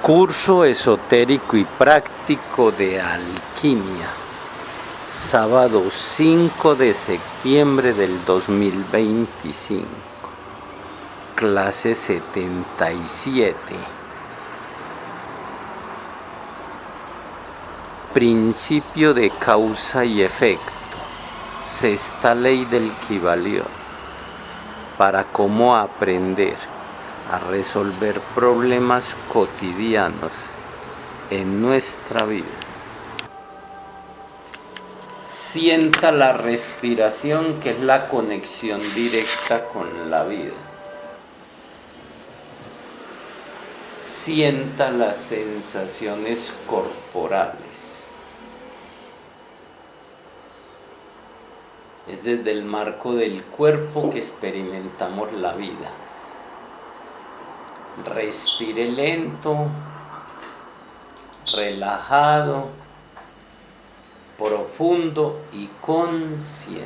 Curso esotérico y práctico de alquimia, sábado 5 de septiembre del 2025, clase 77. Principio de causa y efecto, sexta ley del Kybalión, para cómo aprender a resolver problemas cotidianos en nuestra vida. Sienta la respiración, que es la conexión directa con la vida. Sienta las sensaciones corporales. Es desde el marco del cuerpo que experimentamos la vida. Respire lento, relajado, profundo y consciente.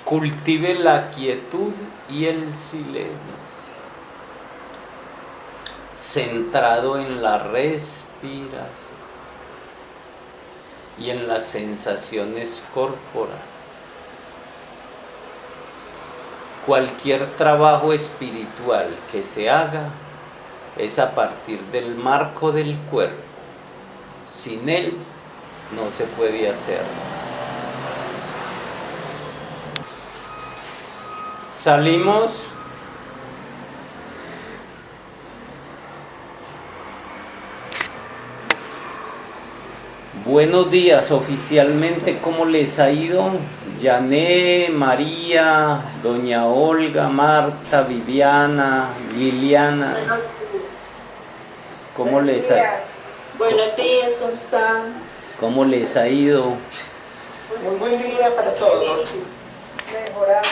Cultive la quietud y el silencio, centrado en la respiración y en las sensaciones corporales. Cualquier trabajo espiritual que se haga es a partir del marco del cuerpo. Sin él no se puede hacer. Salimos. Buenos días, oficialmente, ¿cómo les ha ido? Yané, María, Doña Olga, Marta, Viviana, Liliana. ¿Cómo les ha ido? Buenos días, ¿cómo están? ¿Cómo les ha ido? Muy buen día para todos. Mejorando.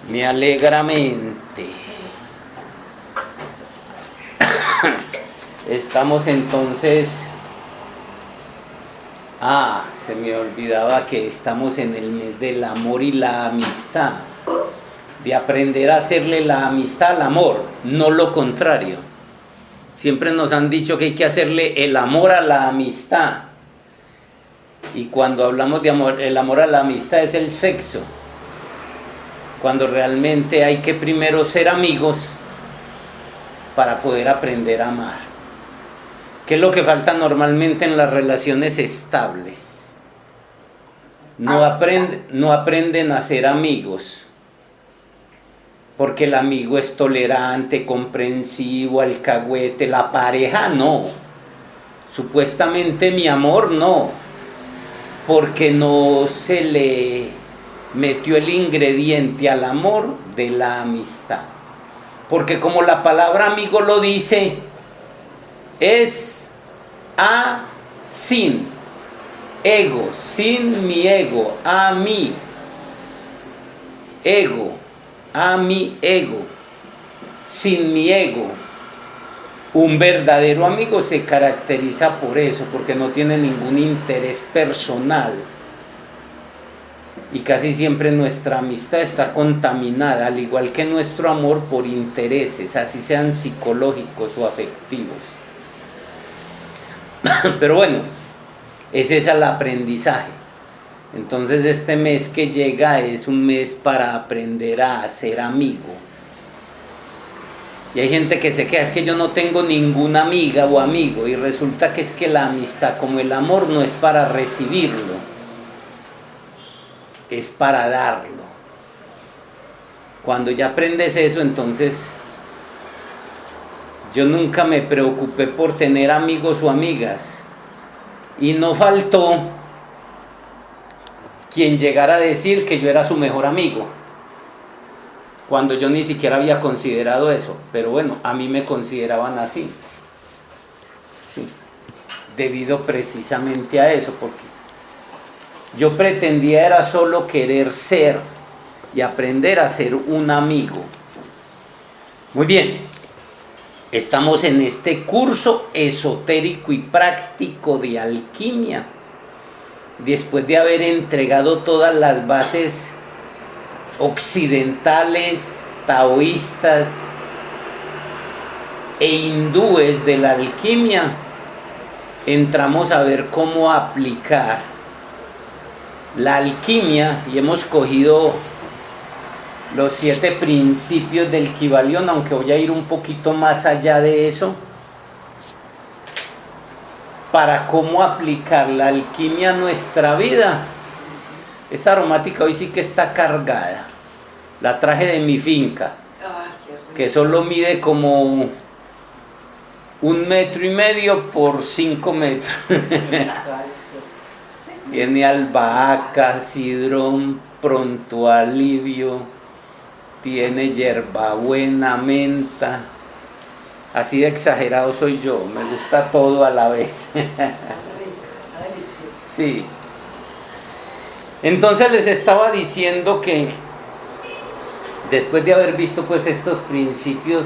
Me alegra mente. Estamos entonces... se me olvidaba que estamos en el mes del amor y la amistad. De aprender a hacerle la amistad al amor, no lo contrario. Siempre nos han dicho que hay que hacerle el amor a la amistad. Y cuando hablamos de amor, el amor a la amistad es el sexo. Cuando realmente hay que primero ser amigos para poder aprender a amar. ¿Qué es lo que falta normalmente en las relaciones estables? No aprenden a ser amigos, porque el amigo es tolerante, comprensivo, alcahuete, la pareja no. Supuestamente mi amor no, porque no se le metió el ingrediente al amor de la amistad. Porque como la palabra amigo lo dice, es sin ego, sin mi ego, a mi ego, sin mi ego. Un verdadero amigo se caracteriza por eso, porque no tiene ningún interés personal. Y casi siempre nuestra amistad está contaminada, al igual que nuestro amor, por intereses, así sean psicológicos o afectivos. Pero bueno, ese es el aprendizaje. Entonces este mes que llega es un mes para aprender a ser amigo. Y hay gente que se queda, es que yo no tengo ninguna amiga o amigo, y resulta que es que la amistad, como el amor, no es para recibirlo, es para darlo. Cuando ya aprendes eso, entonces yo nunca me preocupé por tener amigos o amigas, y no faltó quien llegara a decir que yo era su mejor amigo, cuando yo ni siquiera había considerado eso. Pero bueno, a mí me consideraban así, sí, debido precisamente a eso, porque yo pretendía era solo querer ser y aprender a ser un amigo. Muy bien. Estamos en este curso esotérico y práctico de alquimia, después de haber entregado todas las bases occidentales, taoístas e hindúes de la alquimia, entramos a ver cómo aplicar la alquimia y hemos cogido los 7 principios del Kybalión, aunque voy a ir un poquito más allá de eso, para cómo aplicar la alquimia a nuestra vida. Esta aromática hoy sí que está cargada. La traje de mi finca, que solo mide como 1,5 metros por 5 metros. Tiene albahaca, sidrón, pronto alivio, tiene hierbabuena, menta. Así de exagerado soy yo, me gusta todo a la vez. Está delicioso. Sí. Entonces les estaba diciendo que después de haber visto pues estos principios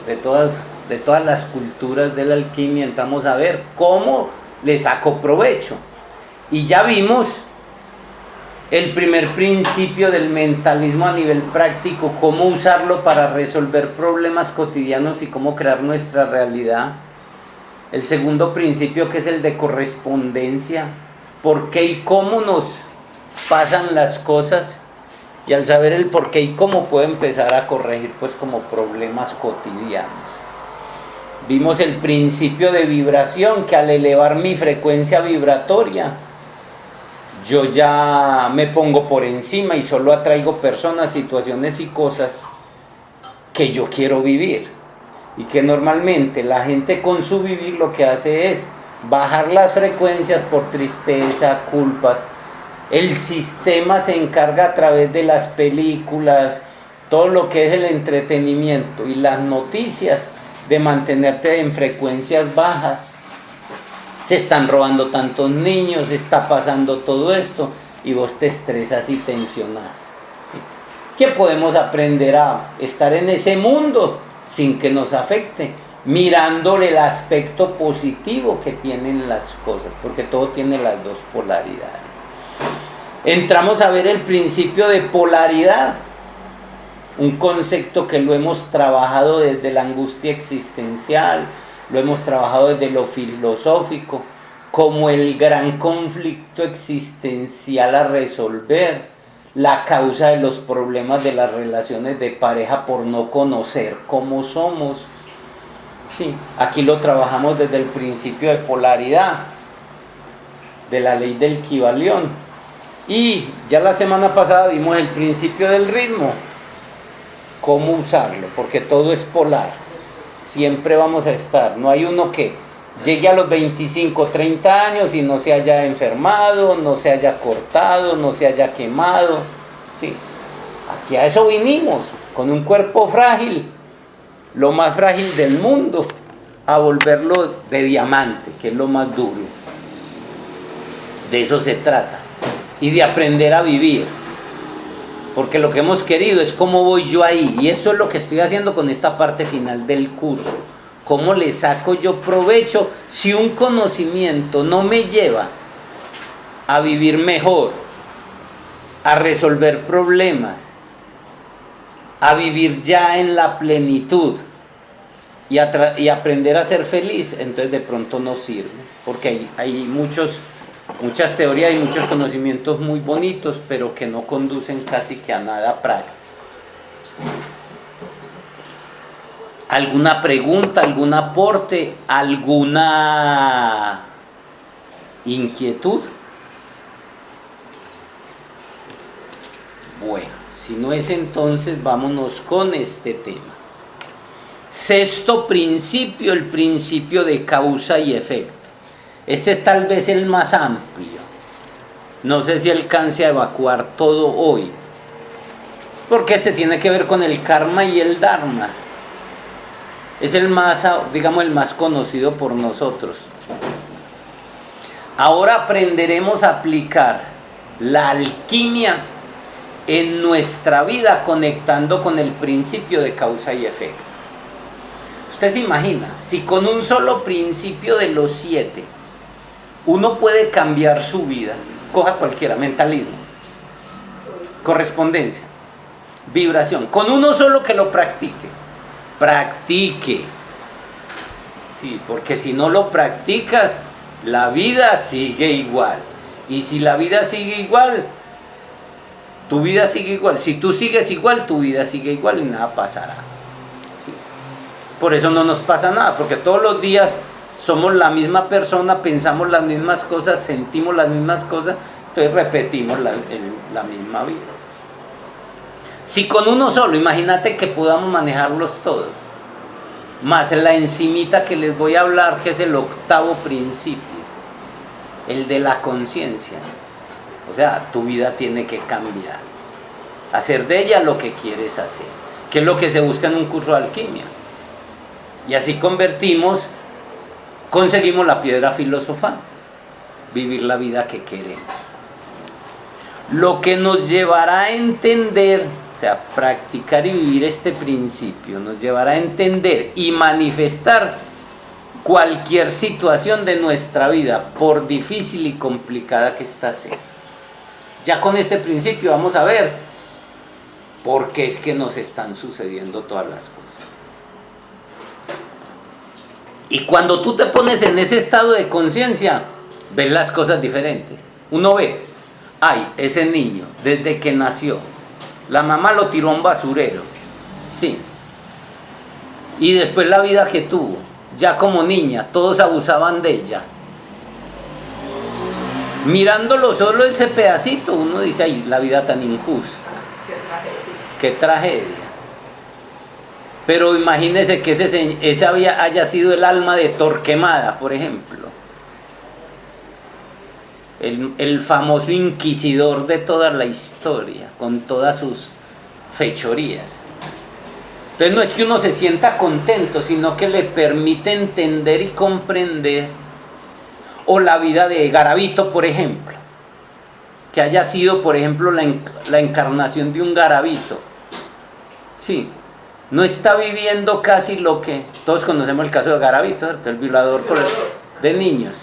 de todas las culturas de la alquimia, entramos a ver cómo le saco provecho. Y ya vimos el primer principio del mentalismo a nivel práctico, cómo usarlo para resolver problemas cotidianos y cómo crear nuestra realidad. El segundo principio, que es el de correspondencia, por qué y cómo nos pasan las cosas, y al saber el por qué y cómo puedo empezar a corregir pues como problemas cotidianos. Vimos el principio de vibración, que al elevar mi frecuencia vibratoria, yo ya me pongo por encima y solo atraigo personas, situaciones y cosas que yo quiero vivir. Y que normalmente la gente con su vivir lo que hace es bajar las frecuencias por tristeza, culpas. El sistema se encarga a través de las películas, todo lo que es el entretenimiento y las noticias, de mantenerte en frecuencias bajas. Se están robando tantos niños, está pasando todo esto y vos te estresas y tensionás, ¿sí? ¿Qué podemos aprender a estar en ese mundo sin que nos afecte? Mirándole el aspecto positivo que tienen las cosas, porque todo tiene las dos polaridades. Entramos a ver el principio de polaridad, un concepto que lo hemos trabajado desde la angustia existencial, lo hemos trabajado desde lo filosófico, como el gran conflicto existencial a resolver, la causa de los problemas de las relaciones de pareja por no conocer cómo somos. Sí, aquí lo trabajamos desde el principio de polaridad, de la ley del Kybalión. Y ya la semana pasada vimos el principio del ritmo, cómo usarlo, porque todo es polar. Siempre vamos a estar, no hay uno que llegue a los 25, 30 años y no se haya enfermado, no se haya cortado, no se haya quemado. Sí, aquí a eso vinimos, con un cuerpo frágil, lo más frágil del mundo, a volverlo de diamante, que es lo más duro. De eso se trata, y de aprender a vivir. Porque lo que hemos querido es cómo voy yo ahí, y esto es lo que estoy haciendo con esta parte final del curso. ¿Cómo le saco yo provecho si un conocimiento no me lleva a vivir mejor, a resolver problemas, a vivir ya en la plenitud y aprender a ser feliz? Entonces de pronto no sirve, porque hay muchas teorías y muchos conocimientos muy bonitos, pero que no conducen casi que a nada práctico. ¿Alguna pregunta, algún aporte, alguna inquietud? Bueno, si no es, entonces vámonos con este tema. Sexto principio, el principio de causa y efecto. Este es tal vez el más amplio. No sé si alcance a evacuar todo hoy, porque este tiene que ver con el karma y el dharma. Es el más, digamos, el más conocido por nosotros. Ahora aprenderemos a aplicar la alquimia en nuestra vida, conectando con el principio de causa y efecto. Usted se imagina, si con un solo principio de los 7 uno puede cambiar su vida, coja cualquiera, mentalismo, correspondencia, vibración, con uno solo que lo practique. Practique. Sí, porque si no lo practicas, la vida sigue igual. Y si la vida sigue igual, tu vida sigue igual. Si tú sigues igual, tu vida sigue igual y nada pasará. Sí. Por eso no nos pasa nada, porque todos los días somos la misma persona, pensamos las mismas cosas, sentimos las mismas cosas, entonces repetimos la misma vida. Si con uno solo, imagínate que podamos manejarlos todos, más la encimita que les voy a hablar, que es el octavo principio, el de la conciencia. O sea, tu vida tiene que cambiar, hacer de ella lo que quieres hacer, que es lo que se busca en un curso de alquimia. Y así conseguimos la piedra filosofal, vivir la vida que queremos. Lo que nos llevará a entender, o sea, practicar y vivir este principio, nos llevará a entender y manifestar cualquier situación de nuestra vida, por difícil y complicada que ésta sea. Ya con este principio vamos a ver por qué es que nos están sucediendo todas las cosas. Y cuando tú te pones en ese estado de conciencia, ves las cosas diferentes. Uno ve, ese niño, desde que nació, la mamá lo tiró a un basurero, sí. Y después la vida que tuvo, ya como niña, todos abusaban de ella. Mirándolo solo ese pedacito, uno dice, ay, la vida tan injusta. Qué tragedia. Pero imagínese que ese haya sido el alma de Torquemada, por ejemplo. El famoso inquisidor de toda la historia, con todas sus fechorías. Entonces no es que uno se sienta contento, sino que le permite entender y comprender. O la vida de Garavito, por ejemplo, que haya sido, por ejemplo, la encarnación de un Garavito. Sí, no está viviendo casi lo que... Todos conocemos el caso de Garavito, ¿cierto? El violador de niños.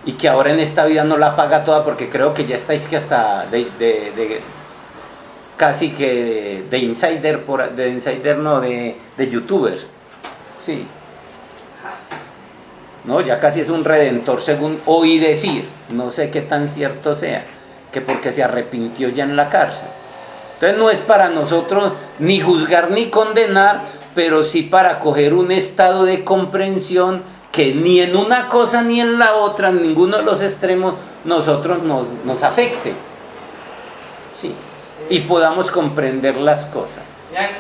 Y que ahora en esta vida no la paga toda, porque creo que ya estáis que hasta casi que de insider, de youtuber. Sí. No, ya casi es un redentor, según oí decir, no sé qué tan cierto sea, que porque se arrepintió ya en la cárcel. Entonces no es para nosotros ni juzgar ni condenar, pero sí para coger un estado de comprensión que ni en una cosa ni en la otra, en ninguno de los extremos, nosotros nos afecte. Sí, y podamos comprender las cosas.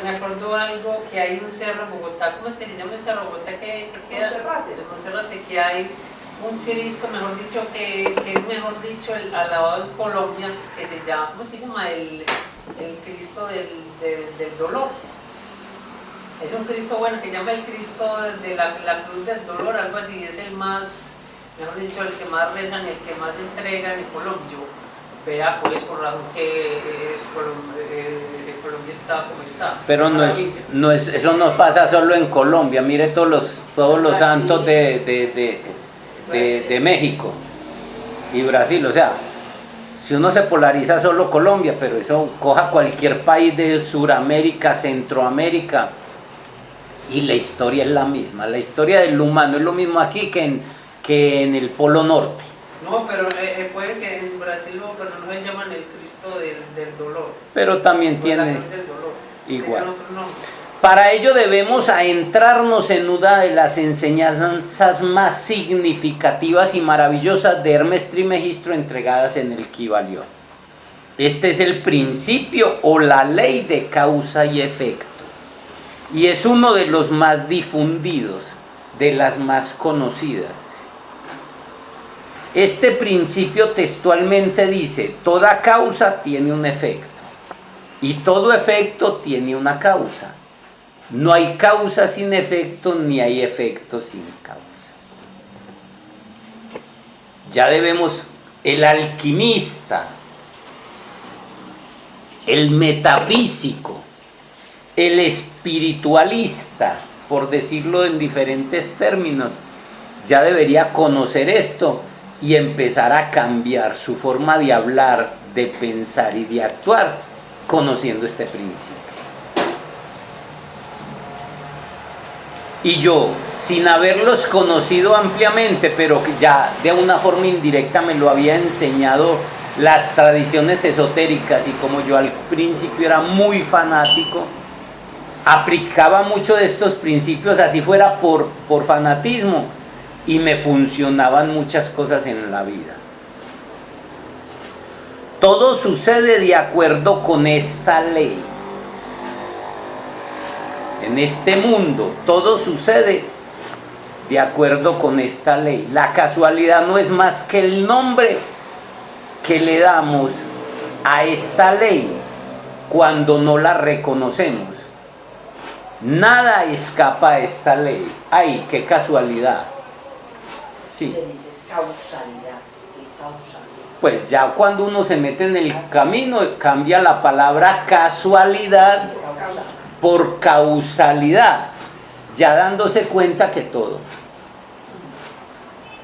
Me acuerdo algo, que hay un cerro en Bogotá, ¿cómo es que se llama ese cerro en Bogotá que queda? Monserrate, que hay un Cristo, mejor dicho, que es mejor dicho alabado en Colombia, que se llama, ¿cómo se llama? El Cristo del dolor. Es un Cristo bueno, que llama el Cristo de la cruz del dolor, algo así, es el más, mejor dicho, el que más rezan, el que más entregan en Colombia. Vea pues por razón que Colombia está como está. Pero eso no pasa solo en Colombia, mire todos los santos de México y Brasil, o sea, si uno se polariza solo Colombia, pero eso coja cualquier país de Sudamérica, Centroamérica, y la historia es la misma, la historia del humano es lo mismo aquí que en el Polo Norte. No, pero puede que en Brasil pero no se llaman el Cristo del dolor. Pero también tiene del dolor. igual. Para ello debemos adentrarnos en una de las enseñanzas más significativas y maravillosas de Hermes Trismegisto entregadas en el Kybalión. Este es el principio o la ley de causa y efecto. Y es uno de los más difundidos, de las más conocidas. Este principio textualmente dice, toda causa tiene un efecto y todo efecto tiene una causa. No hay causa sin efecto ni hay efecto sin causa. Ya debemos, el alquimista, el metafísico, el espiritualista, por decirlo en diferentes términos, ya debería conocer esto y empezar a cambiar su forma de hablar, de pensar y de actuar conociendo este principio. Y yo, sin haberlos conocido ampliamente, pero que ya de una forma indirecta me lo había enseñado las tradiciones esotéricas, y como yo al principio era muy fanático, aplicaba mucho de estos principios, así fuera por fanatismo, y me funcionaban muchas cosas en la vida. Todo sucede de acuerdo con esta ley. En este mundo todo sucede de acuerdo con esta ley. La casualidad no es más que el nombre que le damos a esta ley cuando no la reconocemos. Nada escapa a esta ley. ¡Ay, qué casualidad! Sí. Pues ya cuando uno se mete en el camino, cambia la palabra casualidad por causalidad, ya dándose cuenta que todo.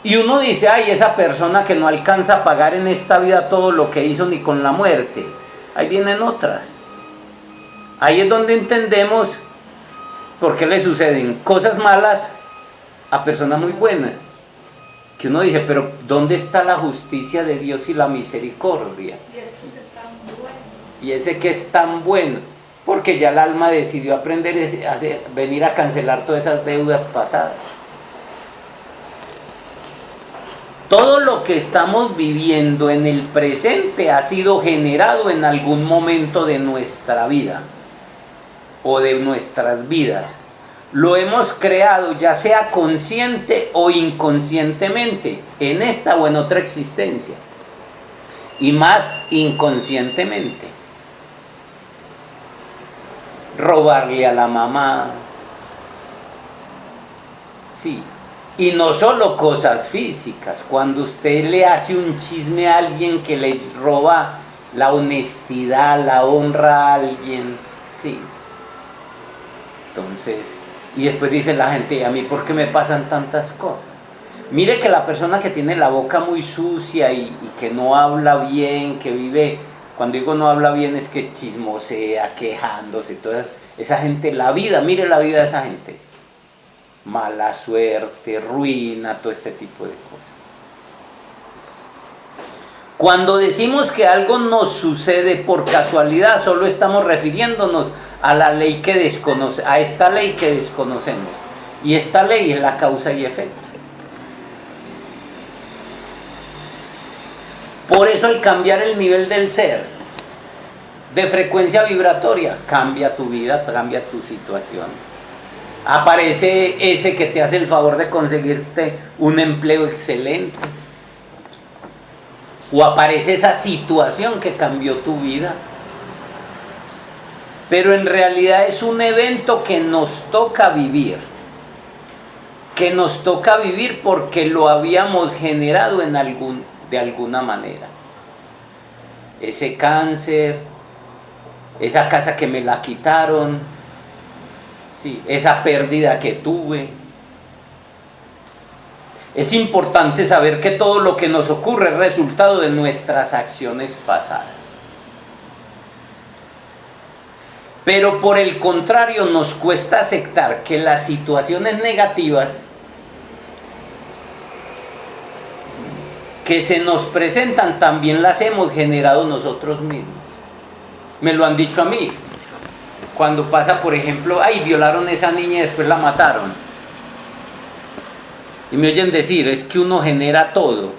Y uno dice, ay, esa persona que no alcanza a pagar en esta vida todo lo que hizo ni con la muerte. Ahí vienen otras. Ahí es donde entendemos por qué le suceden cosas malas a personas muy buenas. Que uno dice, pero ¿dónde está la justicia de Dios y la misericordia? Y ese que es tan bueno, porque ya el alma decidió aprender a venir a cancelar todas esas deudas pasadas. Todo lo que estamos viviendo en el presente ha sido generado en algún momento de nuestra vida o de nuestras vidas. Lo hemos creado ya sea consciente o inconscientemente, en esta o en otra existencia, y más inconscientemente. Robarle a la mamá, sí, y no solo cosas físicas. Cuando usted le hace un chisme a alguien que le roba la honestidad, la honra a alguien, sí. Entonces, y después dice la gente, ¿a mí por qué me pasan tantas cosas? Mire que la persona que tiene la boca muy sucia y que no habla bien, que vive, cuando digo no habla bien es que chismosea, quejándose, toda esa gente, la vida, mire la vida de esa gente. Mala suerte, ruina, todo este tipo de cosas. Cuando decimos que algo nos sucede por casualidad, solo estamos refiriéndonos a la ley que a esta ley que desconocemos. Y esta ley es la causa y efecto. Por eso al cambiar el nivel del ser, de frecuencia vibratoria, cambia tu vida, cambia tu situación. Aparece ese que te hace el favor de conseguirte un empleo excelente. O aparece esa situación que cambió tu vida. Pero en realidad es un evento que nos toca vivir. Que nos toca vivir porque lo habíamos generado de alguna manera. Ese cáncer, esa casa que me la quitaron, sí, esa pérdida que tuve. Es importante saber que todo lo que nos ocurre es resultado de nuestras acciones pasadas. Pero por el contrario, nos cuesta aceptar que las situaciones negativas que se nos presentan también las hemos generado nosotros mismos. Me lo han dicho a mí. Cuando pasa, por ejemplo, ay, violaron a esa niña y después la mataron. Y me oyen decir, es que uno genera todo.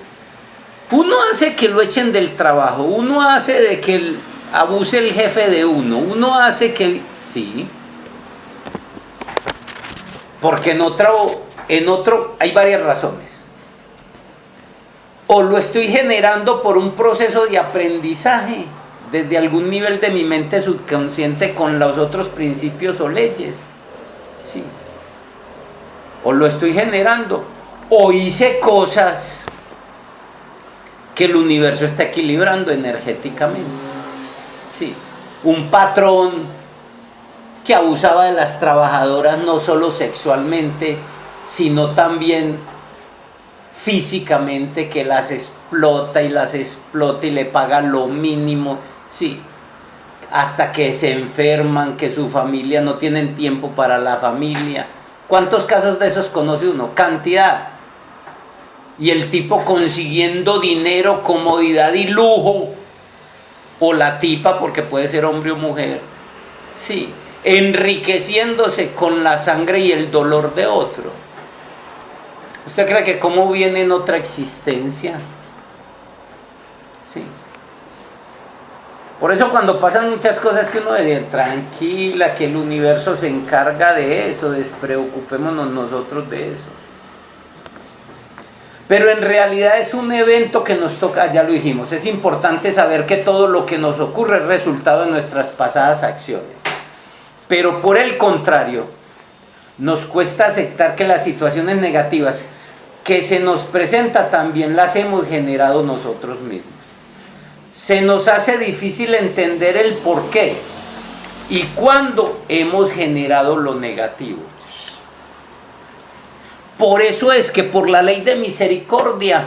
Uno hace que lo echen del trabajo, uno hace de que abuse el jefe de uno hace que... Sí. Porque en otro hay varias razones. O lo estoy generando por un proceso de aprendizaje desde algún nivel de mi mente subconsciente con los otros principios o leyes. Sí. O lo estoy generando, o hice cosas que el universo está equilibrando energéticamente. Sí. Un patrón que abusaba de las trabajadoras no solo sexualmente, sino también físicamente, que las explota y le paga lo mínimo, sí, hasta que se enferman, que su familia no tienen tiempo para la familia. ¿Cuántos casos de esos conoce uno? Cantidad. Y el tipo consiguiendo dinero, comodidad y lujo, o la tipa, porque puede ser hombre o mujer, sí, enriqueciéndose con la sangre y el dolor de otro. ¿Usted cree que cómo viene en otra existencia? Sí. Por eso cuando pasan muchas cosas que uno dice, tranquila, que el universo se encarga de eso, despreocupémonos nosotros de eso. Pero en realidad es un evento que nos toca, ya lo dijimos, es importante saber que todo lo que nos ocurre es resultado de nuestras pasadas acciones. Pero por el contrario, nos cuesta aceptar que las situaciones negativas que se nos presenta también las hemos generado nosotros mismos. Se nos hace difícil entender el por qué y cuándo hemos generado lo negativo. Por eso es que por la ley de misericordia,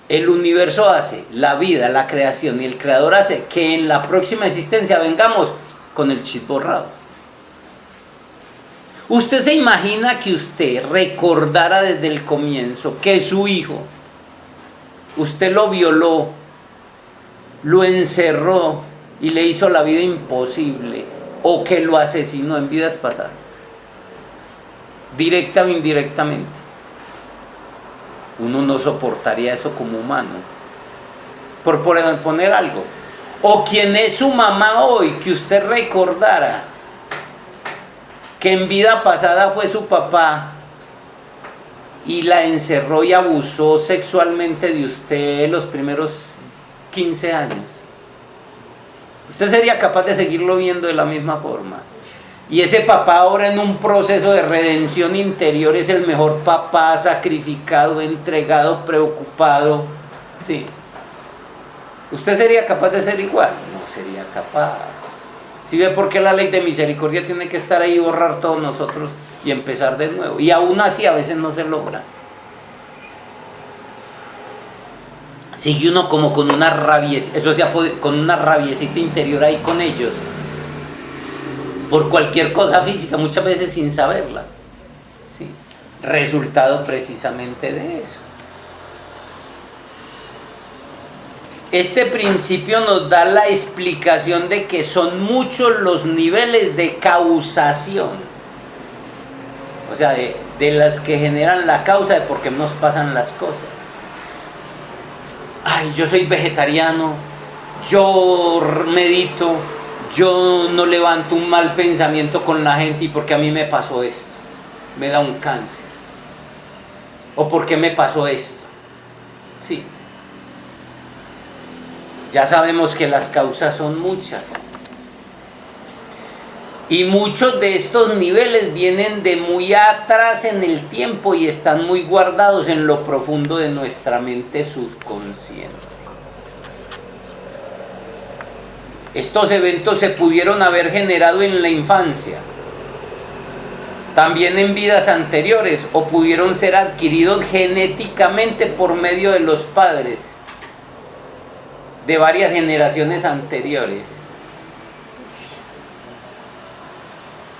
el universo hace, la vida, la creación y el creador hace que en la próxima existencia vengamos con el chip borrado. ¿Usted se imagina que usted recordara desde el comienzo que su hijo, usted lo violó, lo encerró y le hizo la vida imposible, o que lo asesinó en vidas pasadas, directa o indirectamente? Uno no soportaría eso como humano, por poner algo. O quien es su mamá hoy, que usted recordara que en vida pasada fue su papá y la encerró y abusó sexualmente de usted los primeros 15 años. Usted sería capaz de seguirlo viendo de la misma forma. Y ese papá ahora en un proceso de redención interior es el mejor papá, sacrificado, entregado, preocupado. Sí. ¿Usted sería capaz de ser igual? No sería capaz. ¿Sí ve por qué la ley de misericordia tiene que estar ahí y borrar todos nosotros y empezar de nuevo? Y aún así a veces no se logra. Sigue uno como con una rabiecita, eso sea, con una rabiecita interior ahí con ellos, por cualquier cosa física, muchas veces sin saberla. ¿Sí? Resultado precisamente de eso. Este principio nos da la explicación de que son muchos los niveles de causación, o sea, de las que generan la causa de por qué nos pasan las cosas. Ay, yo soy vegetariano, yo medito, yo no levanto un mal pensamiento con la gente y porque a mí me pasó esto, me da un cáncer, o porque me pasó esto. Sí. Ya sabemos que las causas son muchas. Y muchos de estos niveles vienen de muy atrás en el tiempo y están muy guardados en lo profundo de nuestra mente subconsciente. Estos eventos se pudieron haber generado en la infancia, también en vidas anteriores, o pudieron ser adquiridos genéticamente por medio de los padres de varias generaciones anteriores.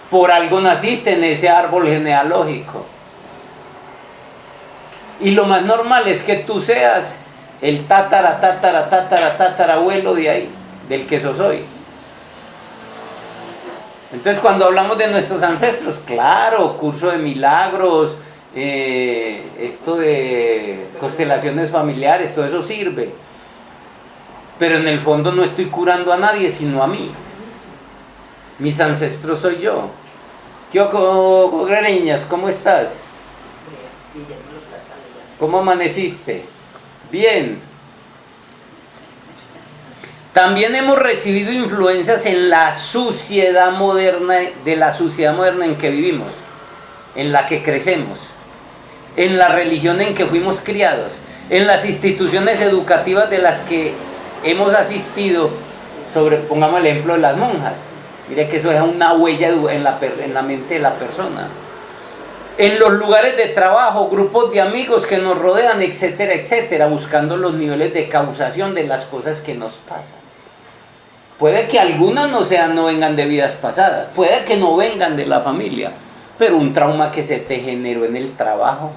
Por algo naciste en ese árbol genealógico. Y lo más normal es que tú seas el tatarabuelo de ahí, del que sos hoy. Entonces cuando hablamos de nuestros ancestros, claro, curso de milagros, esto de constelaciones familiares, todo eso sirve. Pero en el fondo no estoy curando a nadie, sino a mí. Mis ancestros soy yo. ¿Qué niñas? ¿Cómo estás? ¿Cómo amaneciste? Bien. También hemos recibido influencias en la sociedad moderna, de la sociedad moderna en que vivimos, en la que crecemos, en la religión en que fuimos criados, en las instituciones educativas de las que hemos asistido, pongamos el ejemplo de las monjas. Mire que eso deja una huella en la mente de la persona. En los lugares de trabajo, grupos de amigos que nos rodean, etcétera, etcétera, buscando los niveles de causación de las cosas que nos pasan. Puede que algunas no vengan de vidas pasadas, puede que no vengan de la familia, pero un trauma que se te generó en el trabajo,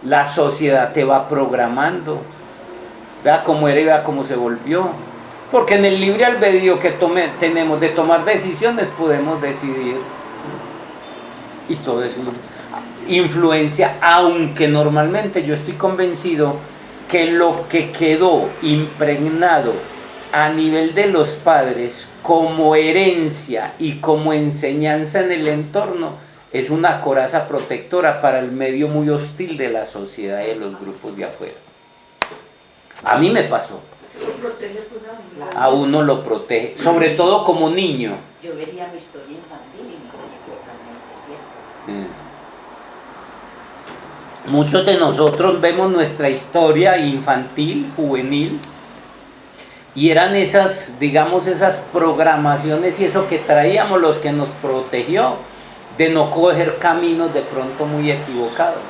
la sociedad te va programando, vea cómo era y vea cómo se volvió, porque en el libre albedrío que tenemos de tomar decisiones podemos decidir, y todo eso influencia, aunque normalmente yo estoy convencido que lo que quedó impregnado a nivel de los padres como herencia y como enseñanza en el entorno es una coraza protectora para el medio muy hostil de la sociedad y de los grupos de afuera. A mí me pasó. Eso protege pues A uno lo protege, sobre todo como niño. Yo vería mi historia infantil y mi colegio también decía. Muchos de nosotros vemos nuestra historia infantil, juvenil, y eran esas, digamos, esas programaciones y eso que traíamos los que nos protegió de no coger caminos de pronto muy equivocados.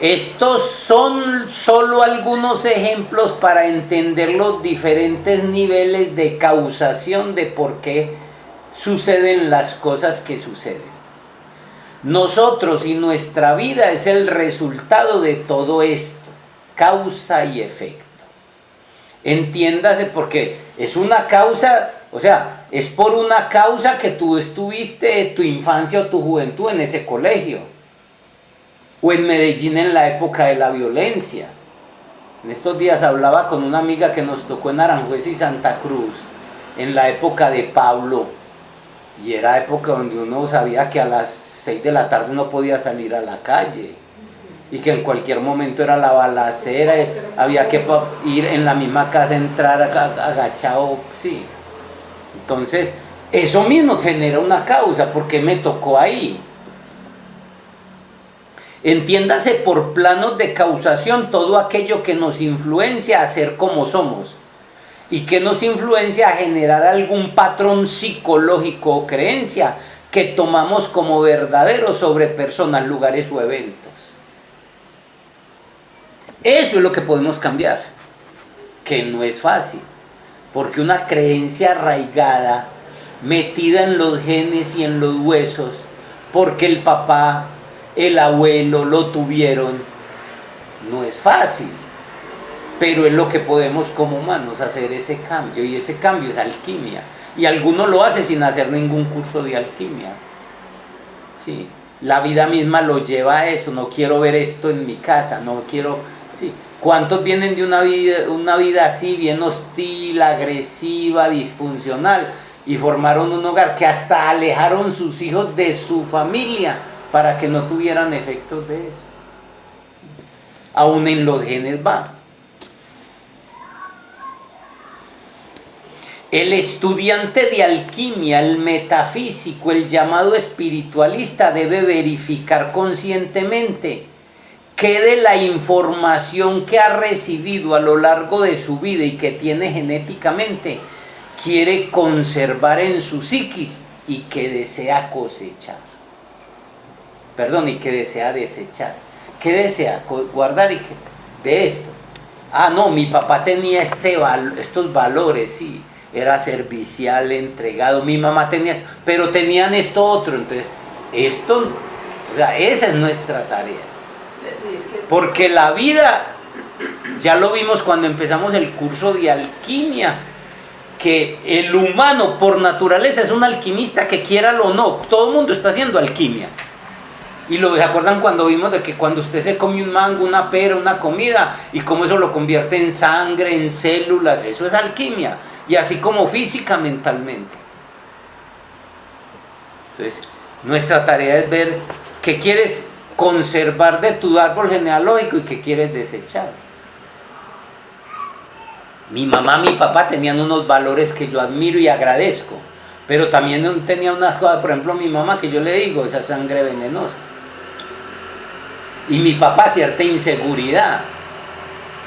Estos son solo algunos ejemplos para entender los diferentes niveles de causación de por qué suceden las cosas que suceden. Nosotros y nuestra vida es el resultado de todo esto, causa y efecto. Entiéndase, porque es una causa, o sea, es por una causa que tú estuviste tu infancia o tu juventud en ese colegio, o en Medellín en la época de la violencia. En estos días hablaba con una amiga que nos tocó en Aranjuez y Santa Cruz, en la época de Pablo, y era época donde uno sabía que a las 6 de la tarde no podía salir a la calle, y que en cualquier momento era la balacera, había que ir en la misma casa, entrar agachado, sí. Entonces, eso mismo genera una causa, porque me tocó ahí. Entiéndase por planos de causación todo aquello que nos influencia a ser como somos, y que nos influencia a generar algún patrón psicológico o creencia que tomamos como verdadero sobre personas, lugares o eventos. Eso es lo que podemos cambiar, que no es fácil, porque una creencia arraigada, metida en los genes y en los huesos, porque el papá, el abuelo lo tuvieron, no es fácil, pero es lo que podemos como humanos hacer ese cambio, y ese cambio es alquimia, y alguno lo hace sin hacer ningún curso de alquimia. Sí, la vida misma lo lleva a eso, no quiero ver esto en mi casa, no quiero... Sí. ¿Cuántos vienen de una vida así, bien hostil, agresiva, disfuncional, y formaron un hogar que hasta alejaron sus hijos de su familia para que no tuvieran efectos de eso? Aún en los genes va. El estudiante de alquimia, el metafísico, el llamado espiritualista, debe verificar conscientemente que de la información que ha recibido a lo largo de su vida y que tiene genéticamente, quiere conservar en su psiquis y que desea cosechar. Perdón, y que desea desechar. ¿Qué desea? Guardar y que de esto. Ah, no, mi papá tenía estos valores, sí. Era servicial, entregado. Mi mamá tenía esto, pero tenían esto otro. Entonces, esto, o sea, esa es nuestra tarea. Porque la vida, ya lo vimos cuando empezamos el curso de alquimia, que el humano por naturaleza es un alquimista, que quiéralo o no, todo el mundo está haciendo alquimia. Y ¿se acuerdan cuando vimos de que cuando usted se come un mango, una pera, una comida, y cómo eso lo convierte en sangre, en células? Eso es alquimia, y así como física, mentalmente. Entonces, nuestra tarea es ver qué quieres conservar de tu árbol genealógico y qué quieres desechar. Mi mamá, mi papá tenían unos valores que yo admiro y agradezco, pero también tenía unas cosas, por ejemplo, mi mamá, que yo le digo, esa sangre venenosa, y mi papá cierta inseguridad.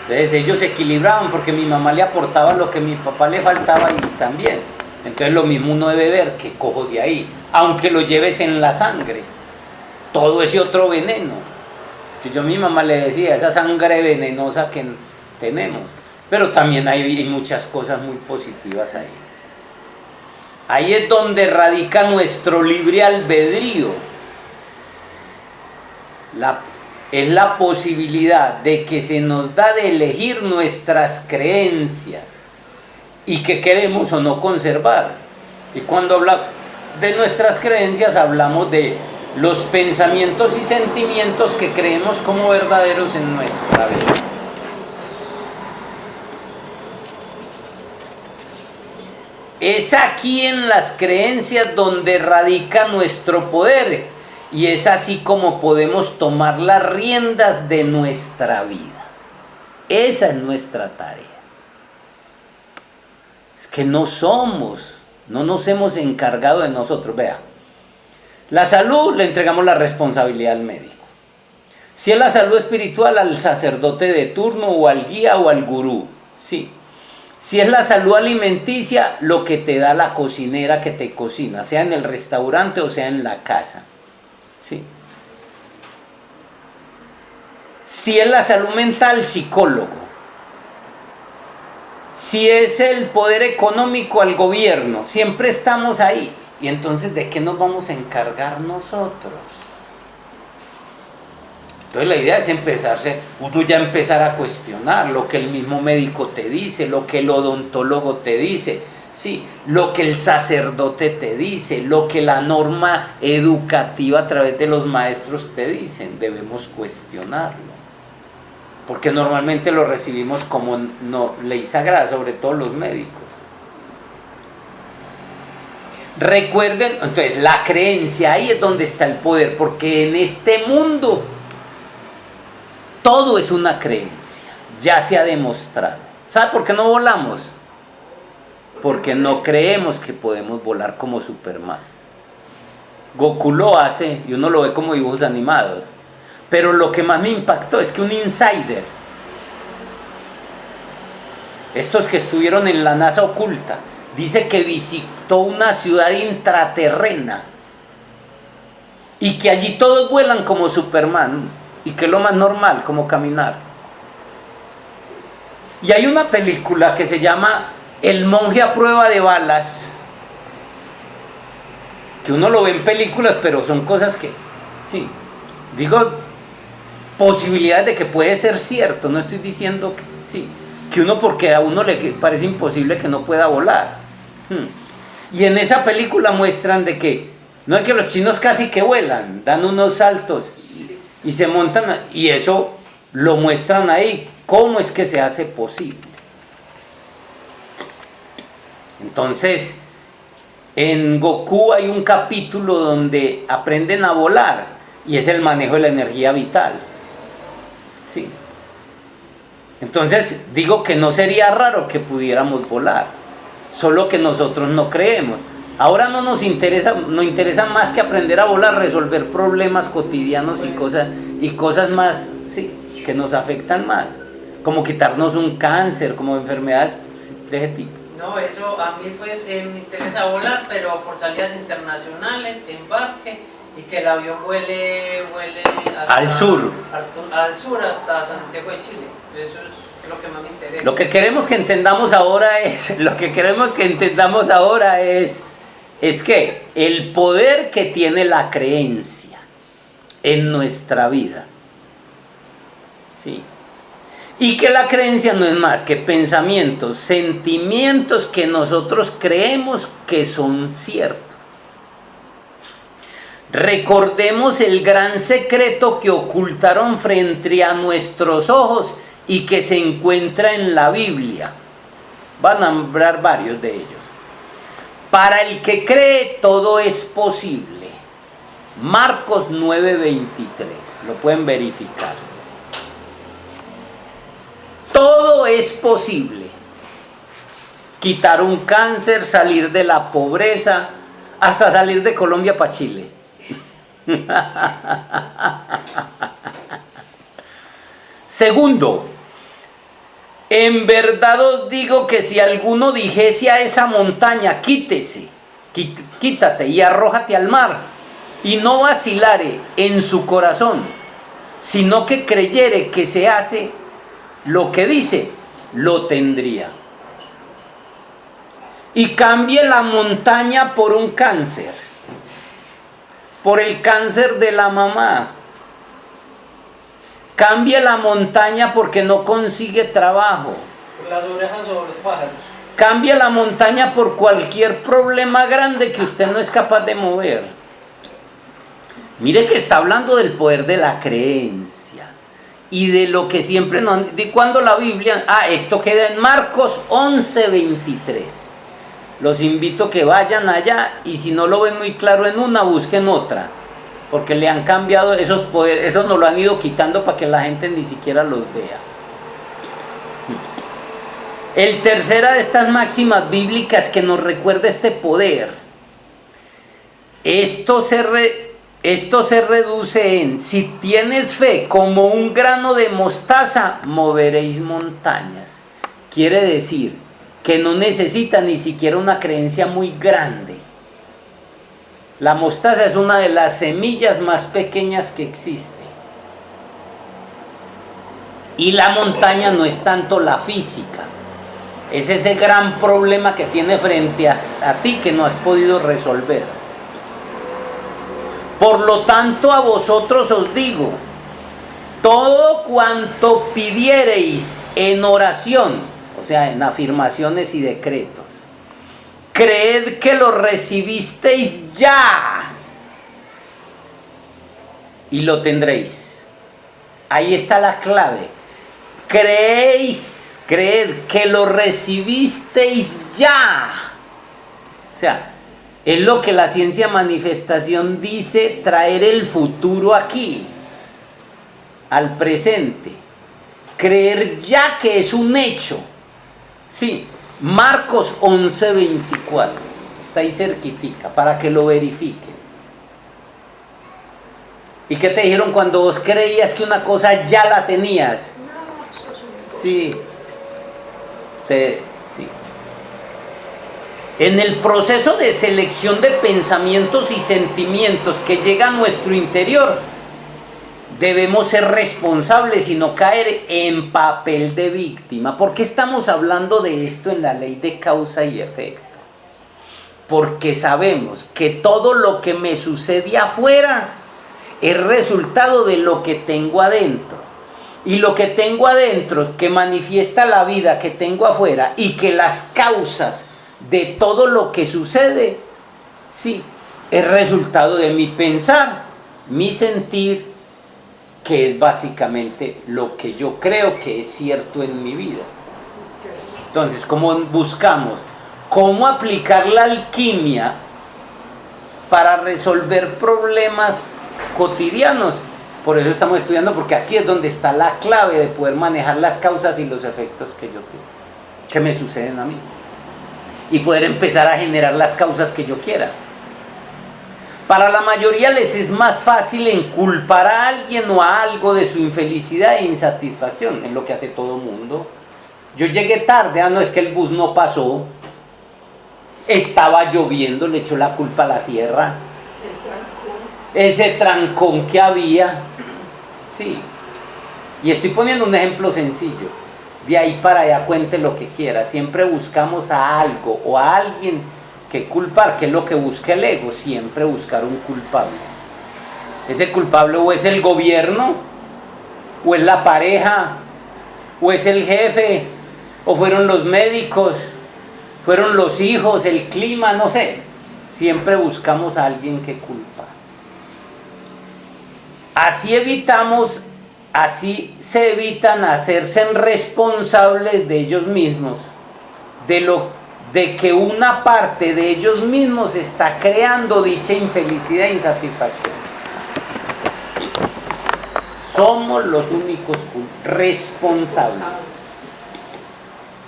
Entonces ellos se equilibraban porque mi mamá le aportaba lo que mi papá le faltaba, y también. Entonces lo mismo uno debe ver, que cojo de ahí. aunque lo lleves en la sangre. Todo ese otro veneno. Que yo a mi mamá le decía, esa sangre venenosa que tenemos. Pero también hay muchas cosas muy positivas ahí. Ahí es donde radica nuestro libre albedrío. Es la posibilidad de que se nos da de elegir nuestras creencias y que queremos o no conservar. Y cuando habla de nuestras creencias hablamos de los pensamientos y sentimientos que creemos como verdaderos en nuestra vida. Es aquí en las creencias donde radica nuestro poder y es así como podemos tomar las riendas de nuestra vida. Esa es nuestra tarea. Es que no nos hemos encargado de nosotros. Vea, la salud le entregamos la responsabilidad al médico. Si es la salud espiritual, al sacerdote de turno o al guía o al gurú. Sí. Si es la salud alimenticia, lo que te da la cocinera que te cocina, sea en el restaurante o sea en la casa. ¿Sí? Si es la salud mental, psicólogo. Si es el poder económico, al gobierno. Siempre estamos ahí. Y entonces, ¿de qué nos vamos a encargar nosotros? Entonces la idea es uno ya empezar a cuestionar lo que el mismo médico te dice, lo que el odontólogo te dice, sí, lo que el sacerdote te dice, lo que la norma educativa a través de los maestros te dicen. Debemos cuestionarlo, porque normalmente lo recibimos como ley sagrada, sobre todo los médicos. Recuerden, entonces, la creencia, ahí es donde está el poder, porque en este mundo todo es una creencia, ya se ha demostrado. ¿Sabe por qué no volamos? Porque no creemos que podemos volar como Superman. Goku lo hace y uno lo ve como dibujos animados. Pero lo que más me impactó es que un insider, estos que estuvieron en la NASA oculta, dice que visitó una ciudad intraterrena y que allí todos vuelan como Superman y que es lo más normal, como caminar. Y hay una película que se llama El monje a prueba de balas, que uno lo ve en películas, pero son cosas que, sí, digo, posibilidades de que puede ser cierto. No estoy diciendo que sí, que uno, porque a uno le parece imposible que no pueda volar. Y en esa película muestran de que no es que los chinos casi que vuelan, dan unos saltos y se montan, y eso lo muestran ahí. ¿Cómo es que se hace posible? Entonces, en Goku hay un capítulo donde aprenden a volar y es el manejo de la energía vital. Sí. Entonces, digo que no sería raro que pudiéramos volar, solo que nosotros no creemos. Ahora no nos interesa más que aprender a volar, resolver problemas cotidianos y cosas más, sí, que nos afectan más, como quitarnos un cáncer, como enfermedades de ese tipo. No, eso a mí pues me interesa volar, pero por salidas internacionales, embarque, y que el avión vuele hasta, al sur hasta Santiago de Chile. Eso es lo que más me interesa. Lo que queremos que entendamos ahora es que el poder que tiene la creencia en nuestra vida, ¿sí? Y que la creencia no es más que pensamientos, sentimientos que nosotros creemos que son ciertos. Recordemos el gran secreto que ocultaron frente a nuestros ojos y que se encuentra en la Biblia. Van a nombrar varios de ellos. Para el que cree, todo es posible. Marcos 9:23, lo pueden verificar. Todo es posible. Quitar un cáncer, salir de la pobreza, hasta salir de Colombia para Chile. Segundo, en verdad os digo que si alguno dijese a esa montaña, quítese quítate y arrójate al mar, y no vacilare en su corazón, sino que creyere que se hace lo que dice, lo tendría. Y cambie la montaña por un cáncer, por el cáncer de la mamá. Cambie la montaña porque no consigue trabajo. Por las orejas o los pájaros. Cambie la montaña por cualquier problema grande que usted no es capaz de mover. Mire que está hablando del poder de la creencia y de lo que siempre nos... ¿De cuándo la Biblia? Esto queda en Marcos 11:23. Los invito a que vayan allá y si no lo ven muy claro en una, busquen otra. Porque le han cambiado esos poderes, esos nos lo han ido quitando para que la gente ni siquiera los vea. El tercera de estas máximas bíblicas que nos recuerda este poder. Esto se reduce en: si tienes fe como un grano de mostaza, moveréis montañas. Quiere decir que no necesita ni siquiera una creencia muy grande. La mostaza es una de las semillas más pequeñas que existe. Y la montaña no es tanto la física, es ese gran problema que tiene frente a ti que no has podido resolver. Por lo tanto, a vosotros os digo, todo cuanto pidiereis en oración, o sea, en afirmaciones y decretos, creed que lo recibisteis ya y lo tendréis. Ahí está la clave. Creed que lo recibisteis ya. O sea, es lo que la ciencia manifestación dice, traer el futuro aquí, al presente. Creer ya que es un hecho. Sí. Marcos 11:24, está ahí cerquitica, para que lo verifiquen. ¿Y qué te dijeron cuando vos creías que una cosa ya la tenías? Sí. Sí. En el proceso de selección de pensamientos y sentimientos que llega a nuestro interior, debemos ser responsables y no caer en papel de víctima. ¿Por qué estamos hablando de esto en la ley de causa y efecto? Porque sabemos que todo lo que me sucede afuera es resultado de lo que tengo adentro. Y lo que tengo adentro, que manifiesta la vida que tengo afuera, y que las causas de todo lo que sucede, sí, es resultado de mi pensar, mi sentir, que es básicamente lo que yo creo que es cierto en mi vida. Entonces, ¿cómo buscamos? ¿Cómo aplicar la alquimia para resolver problemas cotidianos? Por eso estamos estudiando, porque aquí es donde está la clave de poder manejar las causas y los efectos que yo tengo, que me suceden a mí, y poder empezar a generar las causas que yo quiera. Para la mayoría les es más fácil inculpar a alguien o a algo de su infelicidad e insatisfacción, es lo que hace todo mundo. Yo llegué tarde, no, es que el bus no pasó, estaba lloviendo, le echó la culpa a la tierra, ese trancón que había, sí. Y estoy poniendo un ejemplo sencillo, de ahí para allá cuente lo que quiera, siempre buscamos a algo o a alguien que culpar, que es lo que busca el ego, siempre buscar un culpable. Ese culpable o es el gobierno, o es la pareja, o es el jefe, o fueron los médicos, fueron los hijos, el clima, no sé. Siempre buscamos a alguien que culpa. Así se evitan hacerse responsables de ellos mismos, de que una parte de ellos mismos está creando dicha infelicidad e insatisfacción. Somos los únicos responsables.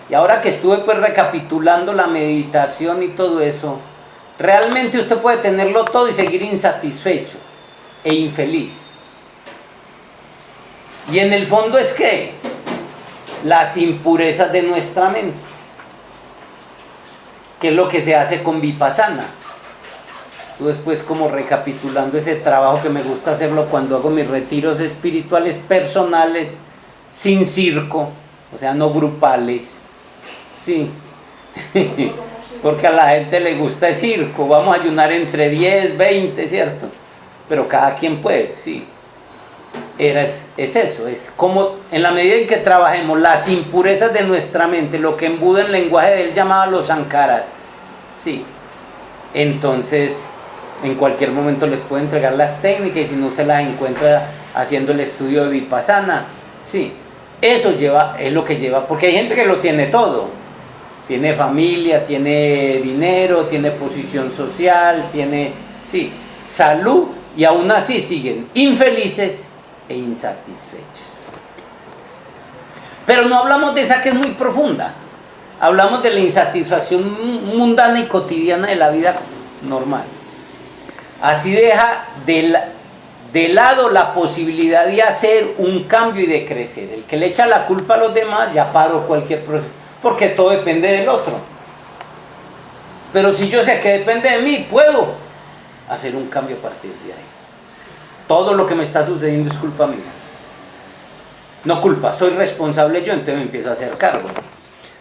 Y ahora que estuve pues recapitulando la meditación y todo eso, realmente usted puede tenerlo todo y seguir insatisfecho e infeliz. Y en el fondo es que las impurezas de nuestra mente, que es lo que se hace con Vipassana. tú después como recapitulando ese trabajo que me gusta hacerlo cuando hago mis retiros espirituales personales, sin circo, o sea, no grupales, sí, porque a la gente le gusta el circo, vamos a ayunar entre 10, 20, ¿cierto? Pero cada quien pues, sí. Es eso, es como en la medida en que trabajemos las impurezas de nuestra mente, lo que embuda en el lenguaje de él llamaba los sankaras, sí, entonces en cualquier momento les puedo entregar las técnicas y si no se las encuentra haciendo el estudio de Vipassana, sí, eso es lo que lleva, porque hay gente que lo tiene todo, tiene familia, tiene dinero, tiene posición social, tiene, sí, salud, y aún así siguen infelices e insatisfechos. Pero no hablamos de esa que es muy profunda, hablamos de la insatisfacción mundana y cotidiana de la vida normal. Así deja de lado la posibilidad de hacer un cambio y de crecer. El que le echa la culpa a los demás ya paró cualquier proceso, porque todo depende del otro. Pero si yo sé que depende de mí, puedo hacer un cambio a partir de ahí. Todo lo que me está sucediendo es culpa mía. No culpa, soy responsable yo, entonces me empiezo a hacer cargo.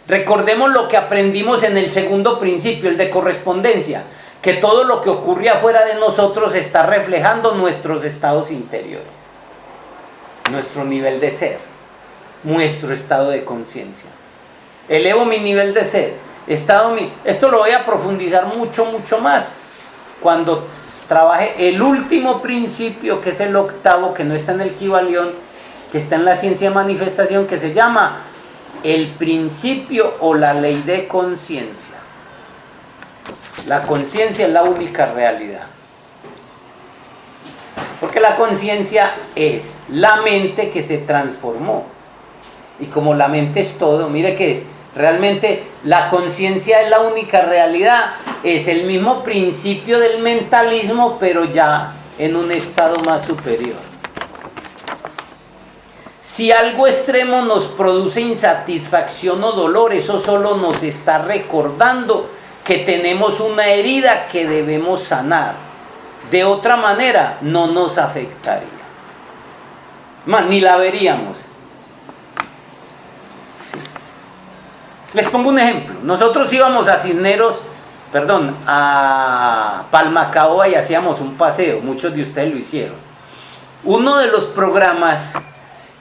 Recordemos lo que aprendimos en el segundo principio, el de correspondencia, que todo lo que ocurre afuera de nosotros está reflejando nuestros estados interiores, nuestro nivel de ser, nuestro estado de conciencia. Elevo mi nivel de ser, esto lo voy a profundizar mucho más cuando trabaje el último principio, que es el octavo, que no está en el Kybalión, que está en la ciencia de manifestación, que se llama el principio o la ley de conciencia. La conciencia es la única realidad, porque la conciencia es la mente que se transformó, y como la mente es todo, mire que es realmente la conciencia es la única realidad, es el mismo principio del mentalismo, pero ya en un estado más superior. Si algo extremo nos produce insatisfacción o dolor, eso solo nos está recordando que tenemos una herida que debemos sanar. De otra manera, no nos afectaría. Más, ni la veríamos. Sí. Les pongo un ejemplo. Nosotros íbamos a Palmacaoba y hacíamos un paseo. Muchos de ustedes lo hicieron. Uno de los programas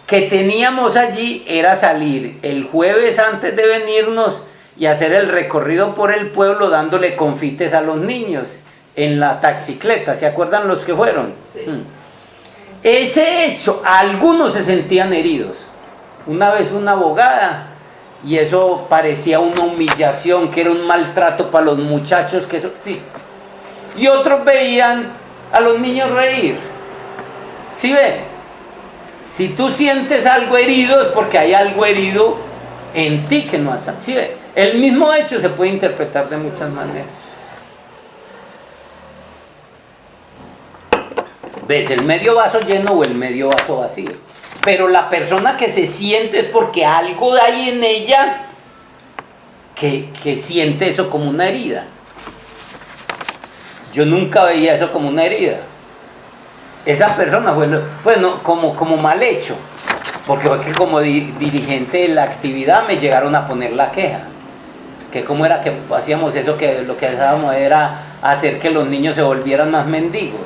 que teníamos allí era salir el jueves antes de venirnos y hacer el recorrido por el pueblo dándole confites a los niños en la taxicleta. ¿Se acuerdan los que fueron? Sí. Ese hecho, algunos se sentían heridos. Una vez una abogada, y eso parecía una humillación, que era un maltrato para los muchachos, que eso, sí. Y otros veían a los niños reír. ¿Sí ve? Si tú sientes algo herido es porque hay algo herido en ti que no has... ¿Sí ve? El mismo hecho se puede interpretar de muchas maneras. ¿Ves el medio vaso lleno o el medio vaso vacío? Pero la persona que se siente es porque algo hay en ella que siente eso como una herida. Yo nunca veía eso como una herida. Esa persona fue, bueno, como mal hecho, porque fue que como dirigente de la actividad me llegaron a poner la queja, que cómo era que hacíamos eso, que lo que hacíamos era hacer que los niños se volvieran más mendigos.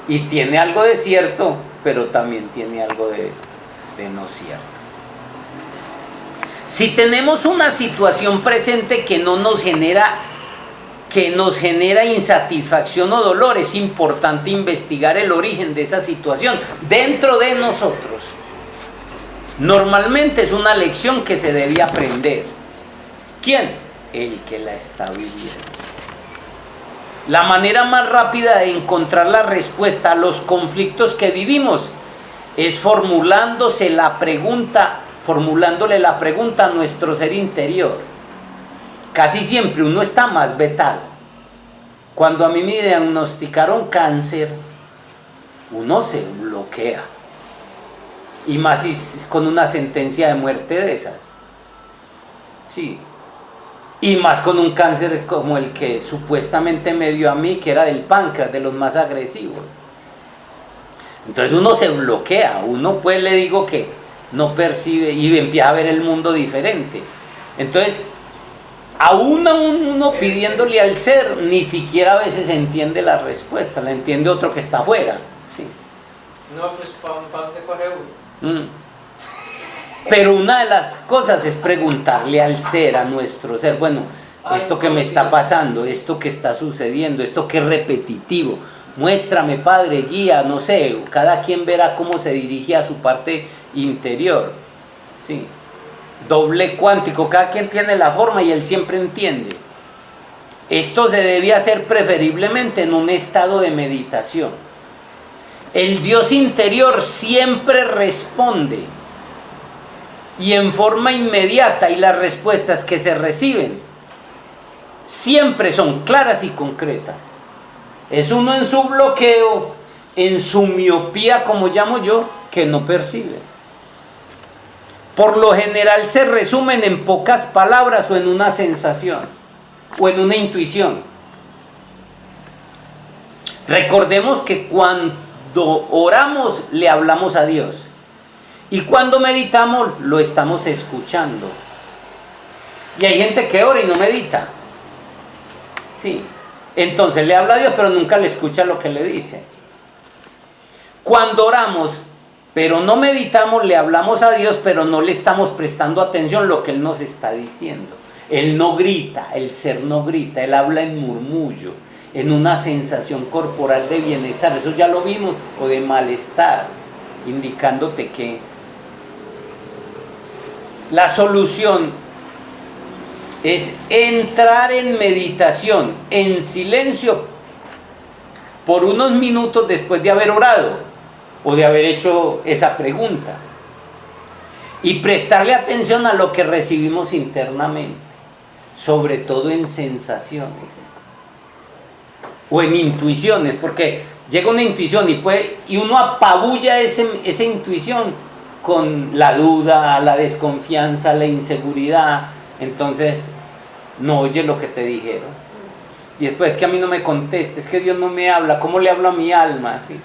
Y tiene algo de cierto, pero también tiene algo de no cierto. Si tenemos una situación presente que nos genera insatisfacción o dolor, es importante investigar el origen de esa situación dentro de nosotros. Normalmente es una lección que se debe aprender. ¿Quién? El que la está viviendo. La manera más rápida de encontrar la respuesta a los conflictos que vivimos es formulándole la pregunta a nuestro ser interior. Casi siempre uno está más vetado. Cuando a mí me diagnosticaron cáncer, uno se bloquea. Y más si con una sentencia de muerte de esas. Sí. Y más con un cáncer como el que supuestamente me dio a mí, que era del páncreas, de los más agresivos. Entonces uno se bloquea, uno pues le digo que no percibe y empieza a ver el mundo diferente. Entonces, aún uno pidiéndole al ser, ni siquiera a veces entiende la respuesta, la entiende otro que está afuera. Sí. No, pues ¿para dónde coge uno? Pero una de las cosas es preguntarle al ser, a nuestro ser, bueno, esto que me está pasando, esto que está sucediendo, esto que es repetitivo, muéstrame, Padre, guía, no sé, cada quien verá cómo se dirige a su parte interior. Sí. Doble cuántico, cada quien tiene la forma y él siempre entiende. Esto se debe hacer preferiblemente en un estado de meditación. El Dios interior siempre responde y en forma inmediata, y las respuestas que se reciben siempre son claras y concretas. Es uno en su bloqueo, en su miopía, como llamo yo, que no percibe. Por lo general se resumen en pocas palabras o en una sensación o en una intuición. Recordemos que cuando oramos le hablamos a Dios y cuando meditamos lo estamos escuchando. Y hay gente que ora y no medita. Sí. Entonces le habla a Dios pero nunca le escucha lo que le dice. Cuando oramos pero no meditamos, le hablamos a Dios, pero no le estamos prestando atención a lo que Él nos está diciendo. Él no grita, el ser no grita, Él habla en murmullo, en una sensación corporal de bienestar, eso ya lo vimos, o de malestar, indicándote que la solución es entrar en meditación, en silencio, por unos minutos después de haber orado, o de haber hecho esa pregunta, y prestarle atención a lo que recibimos internamente, sobre todo en sensaciones o en intuiciones, porque llega una intuición y uno apabulla esa intuición con la duda, la desconfianza, la inseguridad, entonces no oye lo que te dijeron, y después que a mí no me contesta, es que Dios no me habla, ¿cómo le hablo a mi alma? ¿Sí?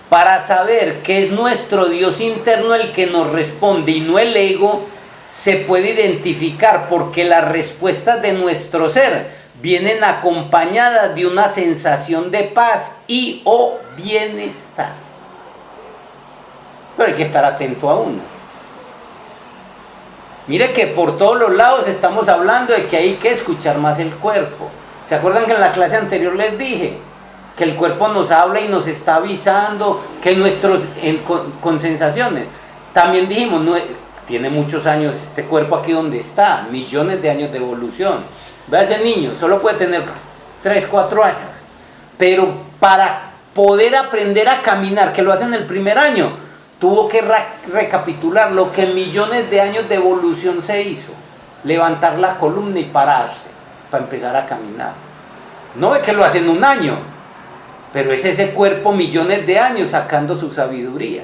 Para saber que es nuestro Dios interno el que nos responde y no el ego, se puede identificar porque las respuestas de nuestro ser vienen acompañadas de una sensación de paz y o bienestar. Pero hay que estar atento a uno. Mire que por todos los lados estamos hablando de que hay que escuchar más el cuerpo. ¿Se acuerdan que en la clase anterior les dije que el cuerpo nos habla y nos está avisando, que con sensaciones? También dijimos, tiene muchos años este cuerpo aquí donde está, millones de años de evolución. Ve a ese niño, solo puede tener 3, 4 años, pero para poder aprender a caminar, que lo hace en el primer año, tuvo que recapitular lo que en millones de años de evolución se hizo, levantar la columna y pararse, para empezar a caminar. No ve que lo hace en un año, pero es ese cuerpo millones de años sacando su sabiduría.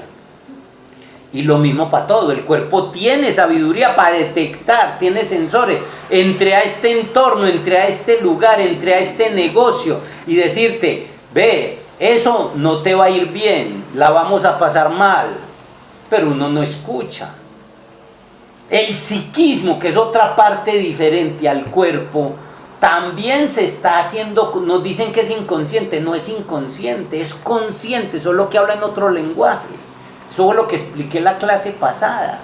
Y lo mismo para todo, el cuerpo tiene sabiduría para detectar, tiene sensores, entre a este entorno, entre a este lugar, entre a este negocio, y decirte, ve, eso no te va a ir bien, la vamos a pasar mal, pero uno no escucha. El psiquismo, que es otra parte diferente al cuerpo, también se está haciendo, nos dicen que es inconsciente, no es inconsciente, es consciente, solo que habla en otro lenguaje. Eso fue lo que expliqué en la clase pasada.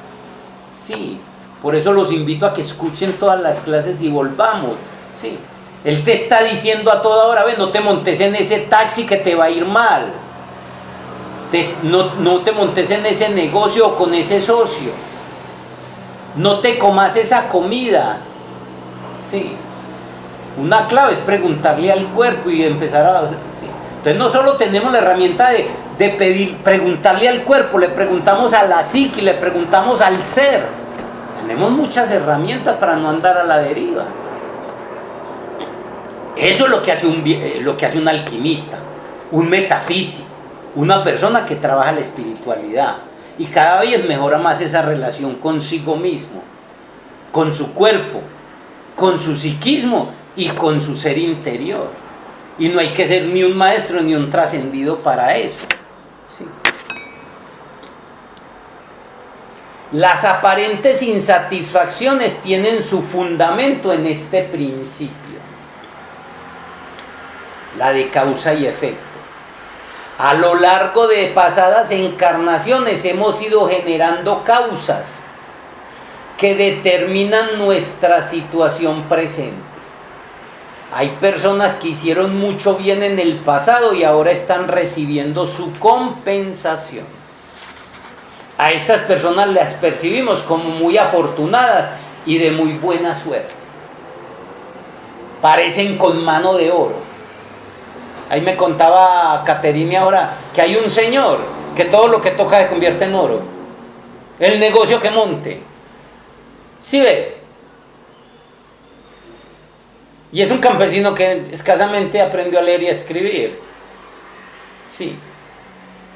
Sí, por eso los invito a que escuchen todas las clases y volvamos. Sí, Él te está diciendo a toda hora, ve, no te montes en ese taxi que te va a ir mal. No te montes en ese negocio o con ese socio. No te comas esa comida. Sí. Una clave es preguntarle al cuerpo y empezar a... Sí. Entonces no solo tenemos la herramienta de pedir, preguntarle al cuerpo, le preguntamos a la psique, le preguntamos al ser. Tenemos muchas herramientas para no andar a la deriva. Eso es lo que hace un alquimista, un metafísico, una persona que trabaja la espiritualidad y cada vez mejora más esa relación consigo mismo. con su cuerpo, con su psiquismo y con su ser interior. Y no hay que ser ni un maestro ni un trascendido para eso. Sí. Las aparentes insatisfacciones tienen su fundamento en este principio, la de causa y efecto. A lo largo de pasadas encarnaciones hemos ido generando causas que determinan nuestra situación presente. Hay personas que hicieron mucho bien en el pasado y ahora están recibiendo su compensación. A estas personas las percibimos como muy afortunadas y de muy buena suerte. Parecen con mano de oro. Ahí me contaba Caterine ahora que hay un señor que todo lo que toca se convierte en oro. El negocio que monte. ¿Sí ve? Y es un campesino que escasamente aprendió a leer y a escribir. Sí.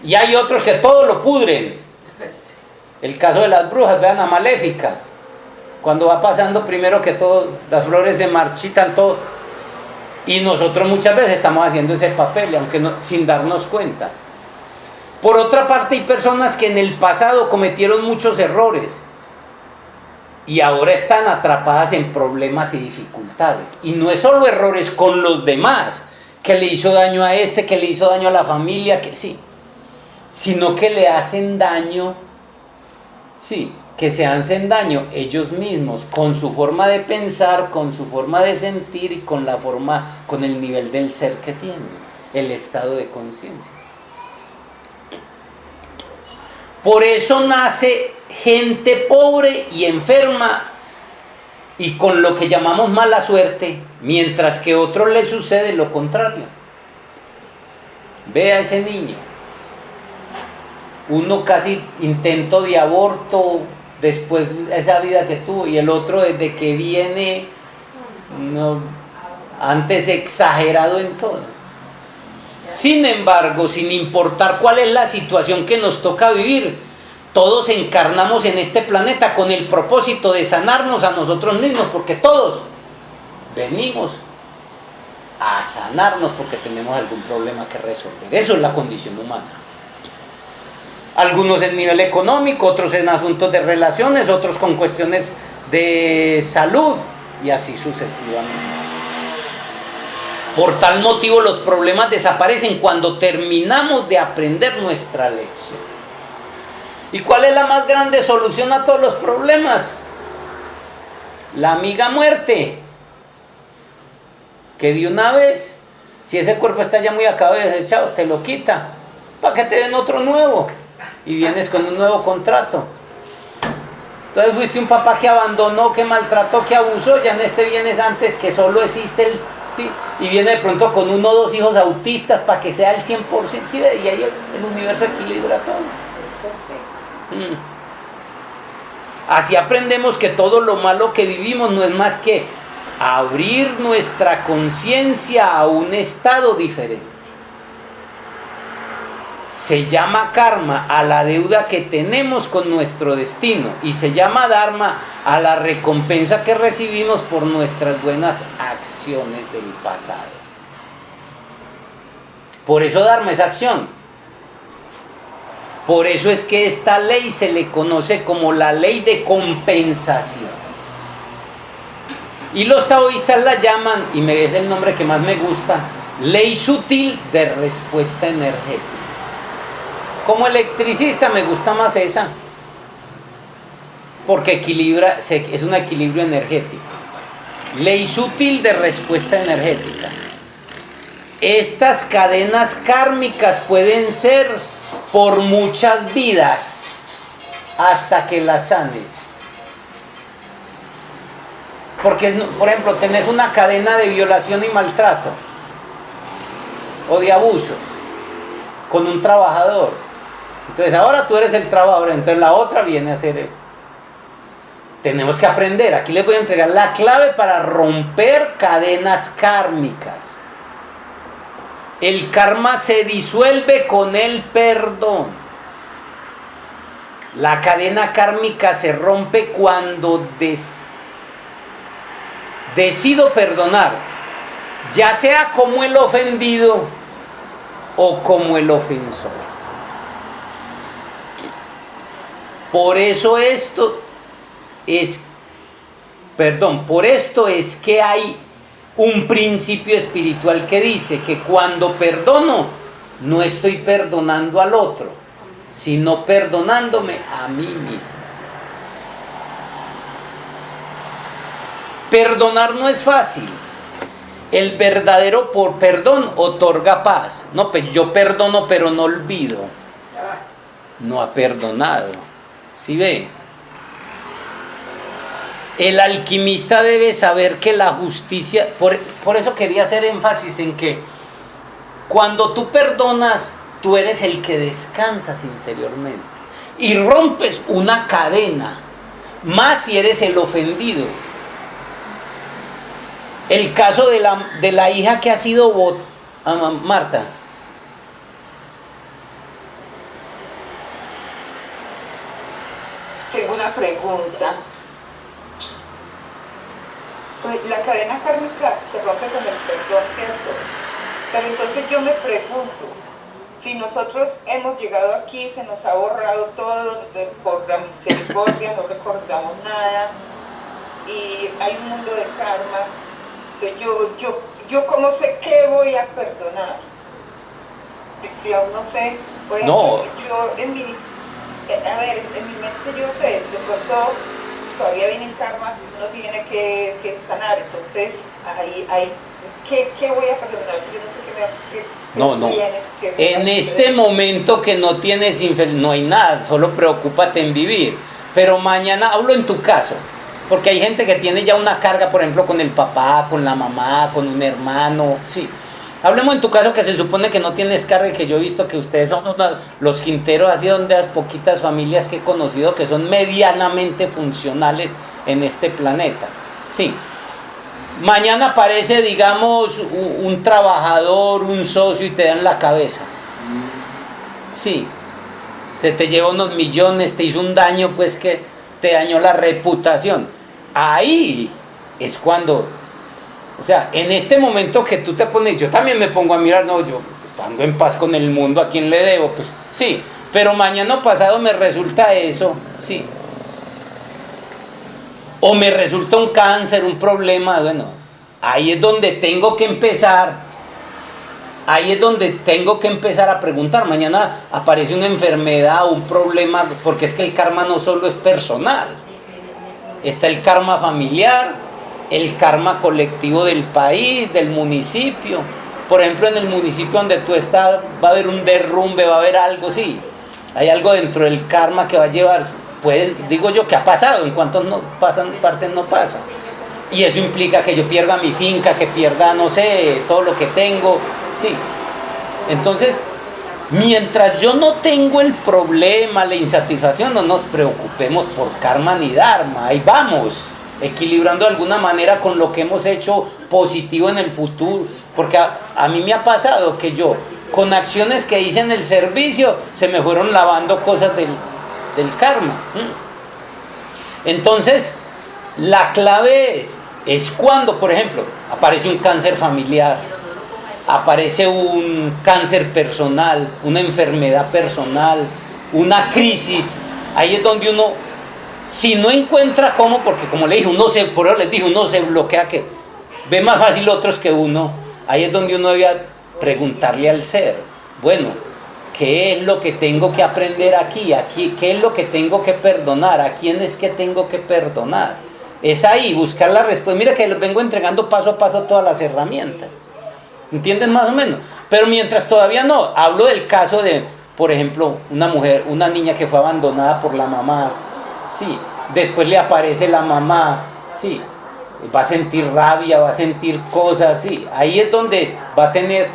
Y hay otros que todo lo pudren. El caso de las brujas, vean a Maléfica. Cuando va pasando primero que todo, las flores se marchitan, todo. Y nosotros muchas veces estamos haciendo ese papel, aunque no, sin darnos cuenta. Por otra parte, hay personas que en el pasado cometieron muchos errores y ahora están atrapadas en problemas y dificultades. Y no es solo errores con los demás, que le hizo daño a este, que le hizo daño a la familia, que sí, sino que le hacen daño, sí, que se hacen daño ellos mismos, con su forma de pensar, con su forma de sentir y con la forma, con el nivel del ser que tienen, el estado de conciencia. Por eso nace gente pobre y enferma y con lo que llamamos mala suerte, mientras que a otros les sucede lo contrario. Ve a ese niño, uno casi intento de aborto después de esa vida que tuvo, y el otro desde que viene, no, antes exagerado en todo. Sin embargo, sin importar cuál es la situación que nos toca vivir, todos encarnamos en este planeta con el propósito de sanarnos a nosotros mismos, porque todos venimos a sanarnos porque tenemos algún problema que resolver. Eso es la condición humana. Algunos en nivel económico, otros en asuntos de relaciones, otros con cuestiones de salud y así sucesivamente. Por tal motivo los problemas desaparecen cuando terminamos de aprender nuestra lección. ¿Y cuál es la más grande solución a todos los problemas? La amiga muerte. Que de una vez, si ese cuerpo está ya muy acabado y desechado, te lo quita para que te den otro nuevo y vienes con un nuevo contrato. Entonces fuiste un papá que abandonó, que maltrató, que abusó, ya en este vienes antes que solo existe el... Sí, y viene de pronto con 1 o 2 hijos autistas para que sea el 100%, ¿sí? Y ahí el universo equilibra todo. Así aprendemos que todo lo malo que vivimos no es más que abrir nuestra conciencia a un estado diferente. Se llama karma a la deuda que tenemos con nuestro destino y se llama dharma a la recompensa que recibimos por nuestras buenas acciones del pasado. Por eso dharma es acción. Por eso es que esta ley se le conoce como la ley de compensación. Y los taoístas la llaman, y es el nombre que más me gusta, ley sutil de respuesta energética. Como electricista me gusta más esa, porque equilibra, es un equilibrio energético. Ley sutil de respuesta energética. Estas cadenas kármicas pueden ser por muchas vidas hasta que las sanes. Porque, por ejemplo, tenés una cadena de violación y maltrato o de abusos con un trabajador. Entonces ahora tú eres el trabajador, entonces la otra viene a ser él. Tenemos que aprender. Aquí les voy a entregar la clave para romper cadenas kármicas. El karma se disuelve con el perdón. La cadena kármica se rompe cuando decido perdonar, ya sea como el ofendido o como el ofensor. Por eso por esto es que hay un principio espiritual que dice que cuando perdono, no estoy perdonando al otro, sino perdonándome a mí mismo. Perdonar no es fácil. El verdadero perdón otorga paz. No, pues yo perdono pero no olvido. No ha perdonado. ¿Sí ve? El alquimista debe saber que la justicia, por eso quería hacer énfasis en que cuando tú perdonas, tú eres el que descansas interiormente y rompes una cadena, más si eres el ofendido. El caso de la hija que ha sido Marta. Tengo una pregunta. Pues la cadena kármica se rompe con el perdón, ¿cierto? Pero entonces yo me pregunto, si nosotros hemos llegado aquí, se nos ha borrado todo por la misericordia, no recordamos nada, y hay un mundo de karma, entonces yo ¿cómo sé qué voy a perdonar? Si aún no sé, por ejemplo, yo en mi mente yo sé, de pronto todavía vienen karmas que uno tiene que sanar, entonces ahí ¿qué voy a perdonar? Yo no sé qué tienes que... En este momento que no tienes no hay nada, solo preocúpate en vivir. Pero mañana, hablo en tu caso, porque hay gente que tiene ya una carga, por ejemplo, con el papá, con la mamá, con un hermano, sí. Hablemos en tu caso que se supone que no tienes carga y que yo he visto que ustedes son los Quinteros, así donde las poquitas familias que he conocido que son medianamente funcionales en este planeta. Sí. Mañana aparece, digamos, un trabajador, un socio y te dan la cabeza. Sí. Se te lleva unos millones, te hizo un daño, pues que te dañó la reputación. Ahí es cuando... O sea, en este momento que tú te pones, yo también me pongo a mirar, no, yo estando en paz con el mundo, ¿a quién le debo? Pues sí, pero mañana o pasado me resulta eso, sí. O me resulta un cáncer, un problema, bueno, ahí es donde tengo que empezar, a preguntar. Mañana aparece una enfermedad, un problema, porque es que el karma no solo es personal, está el karma familiar, el karma colectivo del país, del municipio. Por ejemplo, en el municipio donde tú estás va a haber un derrumbe, va a haber algo, sí. Hay algo dentro del karma que va a llevar, pues digo yo que ha pasado, en cuanto no pasan partes no pasa. Y eso implica que yo pierda mi finca, que pierda, no sé, todo lo que tengo, sí. Entonces, mientras yo no tengo el problema, la insatisfacción, no nos preocupemos por karma ni dharma, ahí vamos, equilibrando de alguna manera con lo que hemos hecho positivo en el futuro, porque a mí me ha pasado que yo, con acciones que hice en el servicio, se me fueron lavando cosas del karma. Entonces, la clave es cuando, por ejemplo, aparece un cáncer familiar, aparece un cáncer personal, una enfermedad personal, una crisis, ahí es donde uno... Si no encuentra cómo, porque como le dije, por eso les dije, uno se bloquea, que ve más fácil otros que uno, ahí es donde uno debe preguntarle al ser, bueno, ¿qué es lo que tengo que aprender aquí? ¿Qué es lo que tengo que perdonar? ¿A quién es que tengo que perdonar? Es ahí, buscar la respuesta. Mira que les vengo entregando paso a paso todas las herramientas, ¿entienden más o menos? Pero mientras todavía no, hablo del caso de, por ejemplo, una niña que fue abandonada por la mamá. Sí, después le aparece la mamá, sí, va a sentir rabia, va a sentir cosas, sí, ahí es donde va a tener,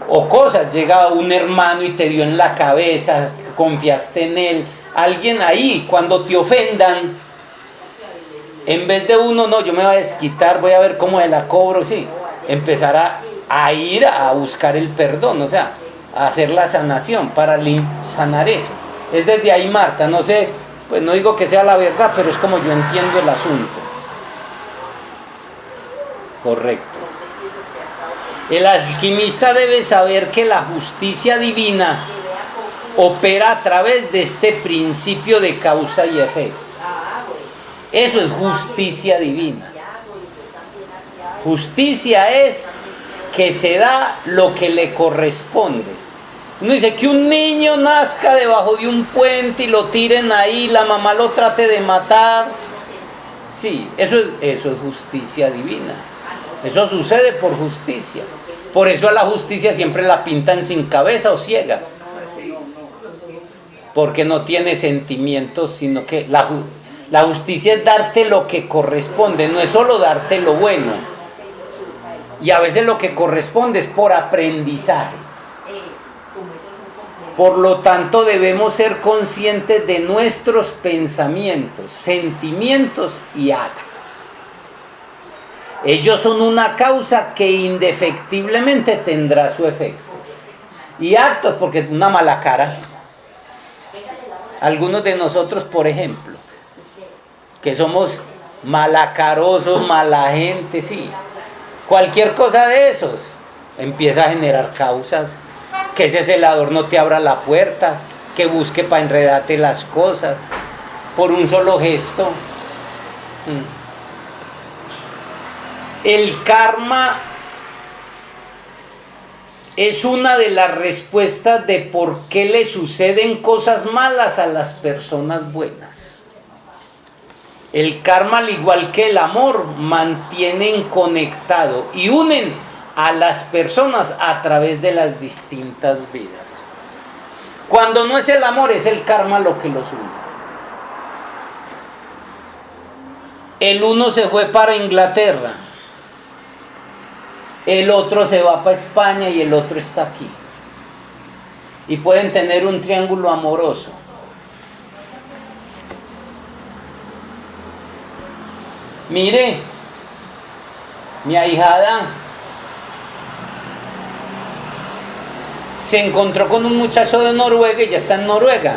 o cosas, llega un hermano y te dio en la cabeza, confiaste en él, alguien ahí, cuando te ofendan, en vez de uno, no, yo me voy a desquitar, voy a ver cómo la cobro, sí, empezar a ir a buscar el perdón, o sea, a hacer la sanación, para sanar eso. Es desde ahí, Marta, no sé... Pues no digo que sea la verdad, pero es como yo entiendo el asunto. Correcto. No sé si eso que ha estado El alquimista debe saber que la justicia divina que vea cómo. opera a través de este principio de causa y efecto. Ah, güey. Eso es justicia divina. Ya, güey, yo también hacía. Justicia es que se da lo que le corresponde. Uno dice que un niño nazca debajo de un puente y lo tiren ahí, la mamá lo trate de matar. Sí, eso es justicia divina. Eso sucede por justicia. Por eso a la justicia siempre la pintan sin cabeza o ciega. Porque no tiene sentimientos, sino que la justicia es darte lo que corresponde, no es solo darte lo bueno. Y a veces lo que corresponde es por aprendizaje. Por lo tanto, debemos ser conscientes de nuestros pensamientos, sentimientos y actos. Ellos son una causa que indefectiblemente tendrá su efecto. Y actos, porque una mala cara. Algunos de nosotros, por ejemplo, que somos malacarosos, mala gente, sí. Cualquier cosa de esos empieza a generar causas. Que ese celador no te abra la puerta, que busque para enredarte las cosas, por un solo gesto. El karma es una de las respuestas de por qué le suceden cosas malas a las personas buenas. El karma, al igual que el amor, mantienen conectado y unen a las personas a través de las distintas vidas. Cuando no es el amor, es el karma lo que los une. El uno se fue para Inglaterra, el otro se va para España y el otro está aquí. Y pueden tener un triángulo amoroso. Mire, mi ahijada se encontró con un muchacho de Noruega y ya está en Noruega.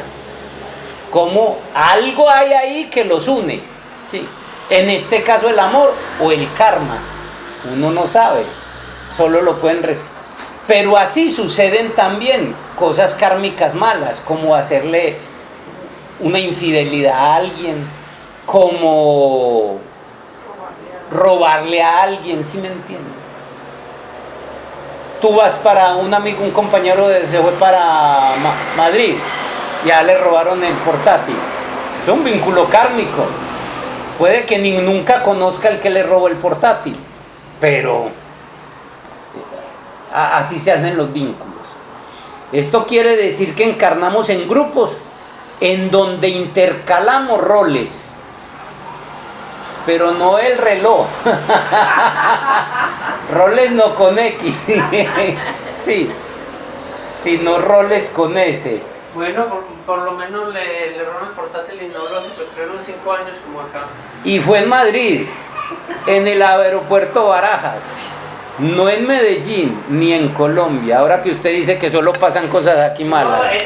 Como algo hay ahí que los une, sí. En este caso el amor o el karma, uno no sabe, solo lo pueden pero así suceden también cosas kármicas malas, como hacerle una infidelidad a alguien, como robarle a alguien, ¿sí me entienden? Tú vas para un amigo, un compañero se fue para Madrid, ya le robaron el portátil. Es un vínculo kármico. Puede que nunca conozca el que le robó el portátil, pero así se hacen los vínculos. Esto quiere decir que encarnamos en grupos en donde intercalamos roles, pero no el reloj. Roles no con X, sí, sino roles con S. Bueno, por lo menos le robaron el portátil y no lo secuestraron 5 años como acá. Y fue en Madrid, en el aeropuerto Barajas, no en Medellín ni en Colombia. Ahora que usted dice que solo pasan cosas aquí malas. No, es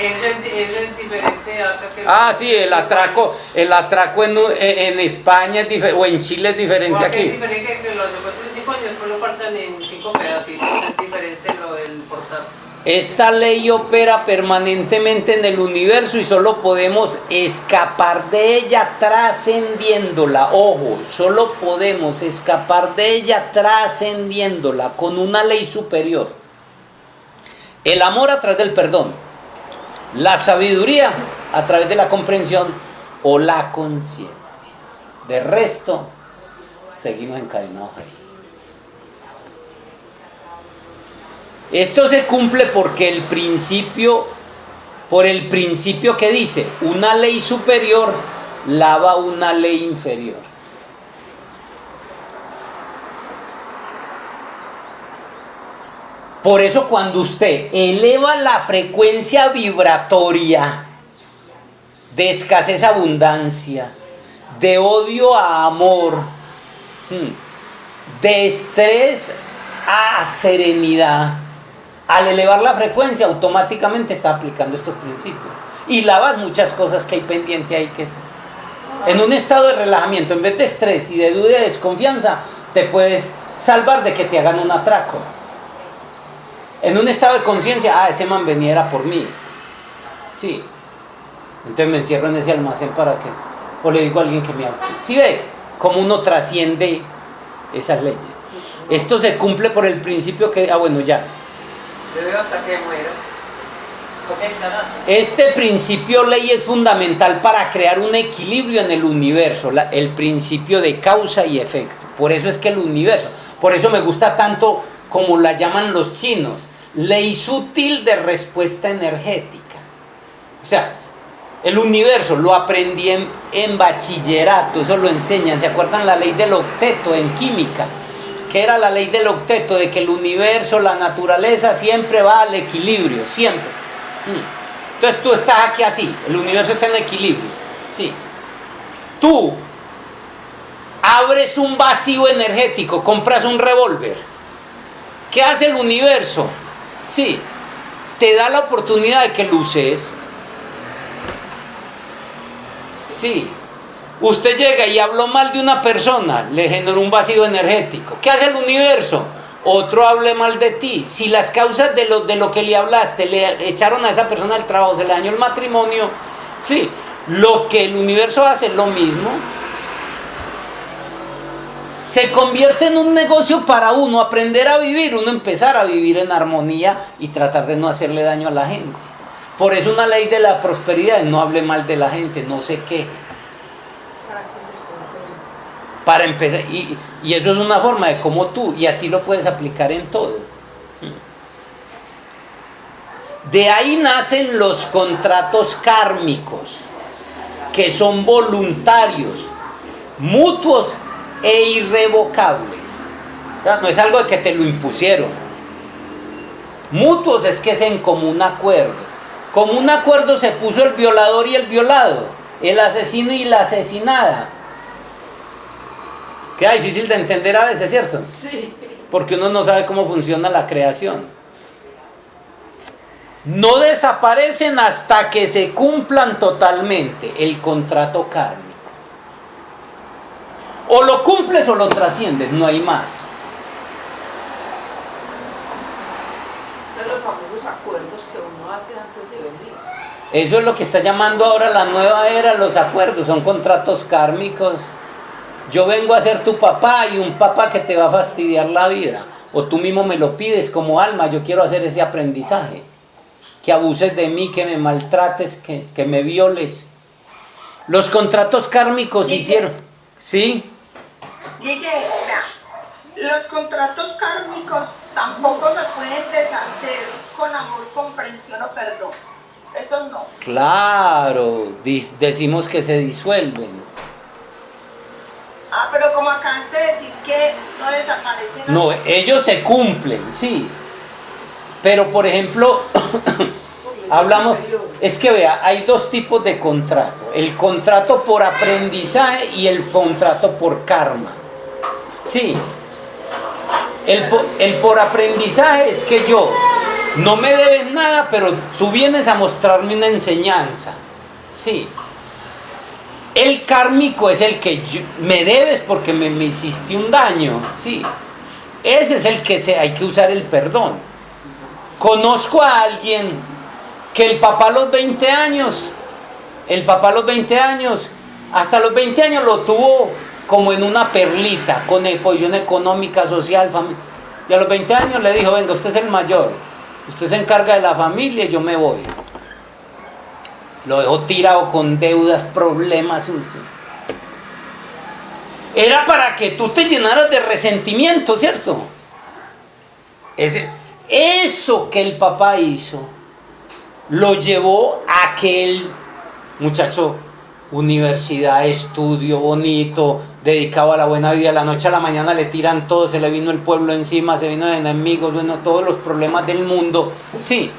diferente acá que... Ah, sí, el atraco en España es diferente, o en Chile es diferente No, aquí. es diferente que los secuestran 5 años, después lo partan en 5 pedacitos. Es diferente lo del portátil. Esta ley opera permanentemente en el universo y solo podemos escapar de ella trascendiéndola. Ojo, solo podemos escapar de ella trascendiéndola con una ley superior. El amor a través del perdón, la sabiduría a través de la comprensión o la conciencia. De resto, seguimos encadenados ahí. Esto se cumple porque por el principio que dice, una ley superior lava una ley inferior. Por eso cuando usted eleva la frecuencia vibratoria de escasez a abundancia, de odio a amor, de estrés a serenidad, al elevar la frecuencia automáticamente está aplicando estos principios y lavas muchas cosas que hay pendiente ahí que en un estado de relajamiento, en vez de estrés y de duda y desconfianza, te puedes salvar de que te hagan un atraco. En un estado de conciencia, ese man venía por mí. Sí. Entonces me encierro en ese almacén para que, o le digo a alguien que me hable. ¿Sí ve cómo uno trasciende esas leyes? Esto se cumple por el principio que, bueno, ya. Yo veo hasta que muera. Este principio ley es fundamental para crear un equilibrio en el universo, el principio de causa y efecto. Por eso es que el universo, por eso me gusta tanto como la llaman los chinos, ley sutil de respuesta energética. O sea, el universo lo aprendí en bachillerato, eso lo enseñan. ¿Se acuerdan la ley del octeto en química? ¿Qué era la ley del octeto? De que el universo, la naturaleza siempre va al equilibrio, siempre. Entonces tú estás aquí así, el universo está en equilibrio. Sí. Tú abres un vacío energético, compras un revólver. ¿Qué hace el universo? Sí, te da la oportunidad de que lo uses. Sí. Usted llega y habló mal de una persona, le generó un vacío energético. ¿Qué hace el universo? Otro hable mal de ti. Si las causas de lo que le hablaste le echaron a esa persona del trabajo, se le dañó el matrimonio, sí, lo que el universo hace es lo mismo. Se convierte en un negocio para uno aprender a vivir, uno empezar a vivir en armonía y tratar de no hacerle daño a la gente. Por eso una ley de la prosperidad, no hable mal de la gente, no sé qué. Para empezar, y eso es una forma de cómo tú, y así lo puedes aplicar en todo. De ahí nacen los contratos kármicos, que son voluntarios, mutuos e irrevocables. No es algo de que te lo impusieron. Mutuos es que es en común acuerdo. Común acuerdo se puso el violador y el violado, el asesino y la asesinada. Queda difícil de entender a veces, ¿cierto? Sí. Porque uno no sabe cómo funciona la creación. No desaparecen hasta que se cumplan totalmente el contrato kármico. O lo cumples o lo trasciendes, no hay más. Son los famosos acuerdos que uno hace antes de venir. Eso es lo que está llamando ahora la nueva era, los acuerdos, son contratos kármicos. Yo vengo a ser tu papá y un papá que te va a fastidiar la vida. O tú mismo me lo pides como alma, yo quiero hacer ese aprendizaje. Que abuses de mí, que me maltrates, que me violes. Los contratos kármicos hicieron... ¿Sí? Guille, mira, los contratos kármicos tampoco se pueden deshacer con amor, comprensión o perdón. Eso no. Claro, decimos que se disuelven. Pero como acabaste de decir que no desaparecen. No, ellos se cumplen, sí. Pero por ejemplo, hablamos, es que vea, hay dos tipos de contrato. El contrato por aprendizaje y el contrato por karma. Sí. El por aprendizaje es que yo no me debes nada, pero tú vienes a mostrarme una enseñanza. Sí. El kármico es el que me debes porque me hiciste un daño, sí. Ese es el que hay que usar el perdón. Conozco a alguien que el papá a los 20 años, hasta los 20 años lo tuvo como en una perlita, con posición económica, social, familia. Y a los 20 años le dijo, venga, usted es el mayor, usted se encarga de la familia y yo me voy. Lo dejó tirado con deudas, problemas. Era para que tú te llenaras de resentimiento, ¿cierto? Eso que el papá hizo lo llevó a que el muchacho, universidad, estudio bonito, dedicado a la buena vida, de la noche a la mañana le tiran todo, se le vino el pueblo encima, se vino de enemigos, bueno, todos los problemas del mundo. Sí,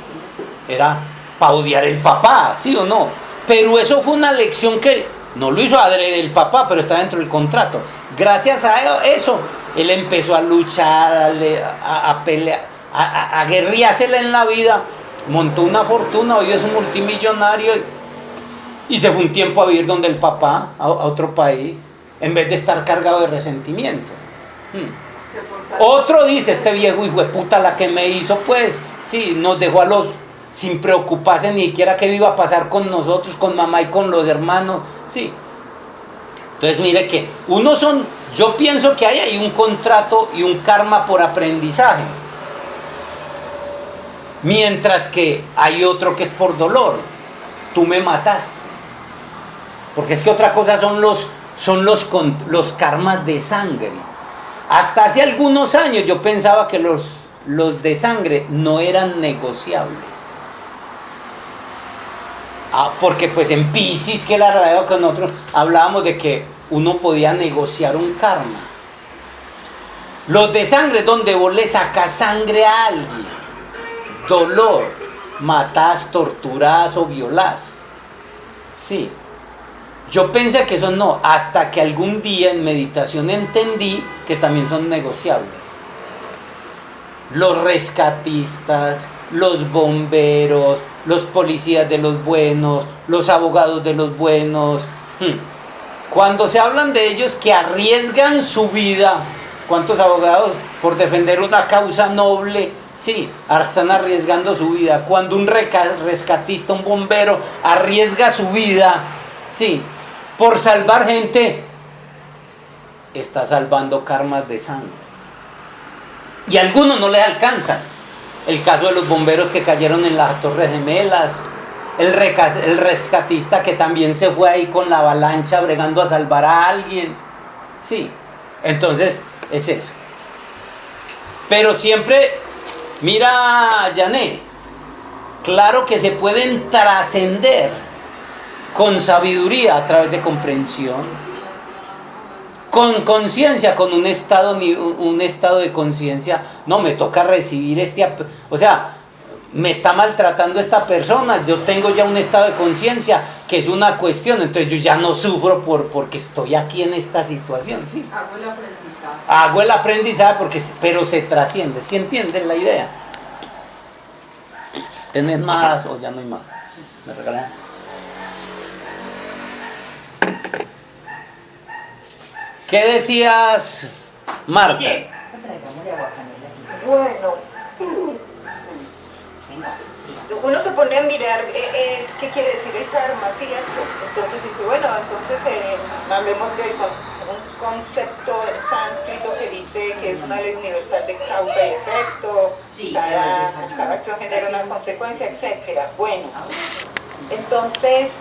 era para odiar el papá, ¿sí o no? Pero eso fue una lección que no lo hizo adrede el papá, pero está dentro del contrato. Gracias a eso, él empezó a luchar, a pelear, a guerreársela en la vida, montó una fortuna, hoy es un multimillonario y se fue un tiempo a vivir donde el papá, a otro país, en vez de estar cargado de resentimiento. Otro dice, este viejo hijo de puta la que me hizo, pues, sí, nos dejó a los, sin preocuparse ni siquiera qué iba a pasar con nosotros, con mamá y con los hermanos, sí. Entonces mire que yo pienso que hay ahí un contrato y un karma por aprendizaje. Mientras que hay otro que es por dolor. Tú me mataste. Porque es que otra cosa son los karmas de sangre. Hasta hace algunos años yo pensaba que los de sangre no eran negociables. Porque pues en Piscis, que la realidad con nosotros hablábamos de que uno podía negociar un karma. Los de sangre es donde vos le sacas sangre a alguien. Dolor, matás, torturás o violás. Sí. Yo pensé que eso no, hasta que algún día en meditación entendí que también son negociables. Los rescatistas, los bomberos, los policías de los buenos, los abogados de los buenos. Cuando se hablan de ellos que arriesgan su vida, ¿cuántos abogados por defender una causa noble? Sí, están arriesgando su vida. Cuando un rescatista, un bombero arriesga su vida, sí, por salvar gente, está salvando karmas de sangre. Y a algunos no les alcanzan. El caso de los bomberos que cayeron en las Torres Gemelas, el rescatista que también se fue ahí con la avalancha bregando a salvar a alguien. Sí, entonces es eso. Pero siempre, mira, Yané, claro que se pueden trascender con sabiduría a través de comprensión, con conciencia, con un estado de conciencia. No, me toca recibir o sea, me está maltratando esta persona, yo tengo ya un estado de conciencia que es una cuestión, entonces yo ya no sufro porque estoy aquí en esta situación, ¿sí? Hago el aprendizaje. Hago el aprendizaje pero se trasciende, ¿sí entienden la idea? ¿Tenés más o ya no hay más? ¿Me regalan? ¿Qué decías, Marta? Bueno, uno se pone a mirar qué quiere decir el karma, ¿cierto? Entonces dice, bueno, hablemos de un concepto sánscrito que dice que es una ley universal de causa y efecto, sí, cada acción genera una consecuencia, etcétera. Bueno, entonces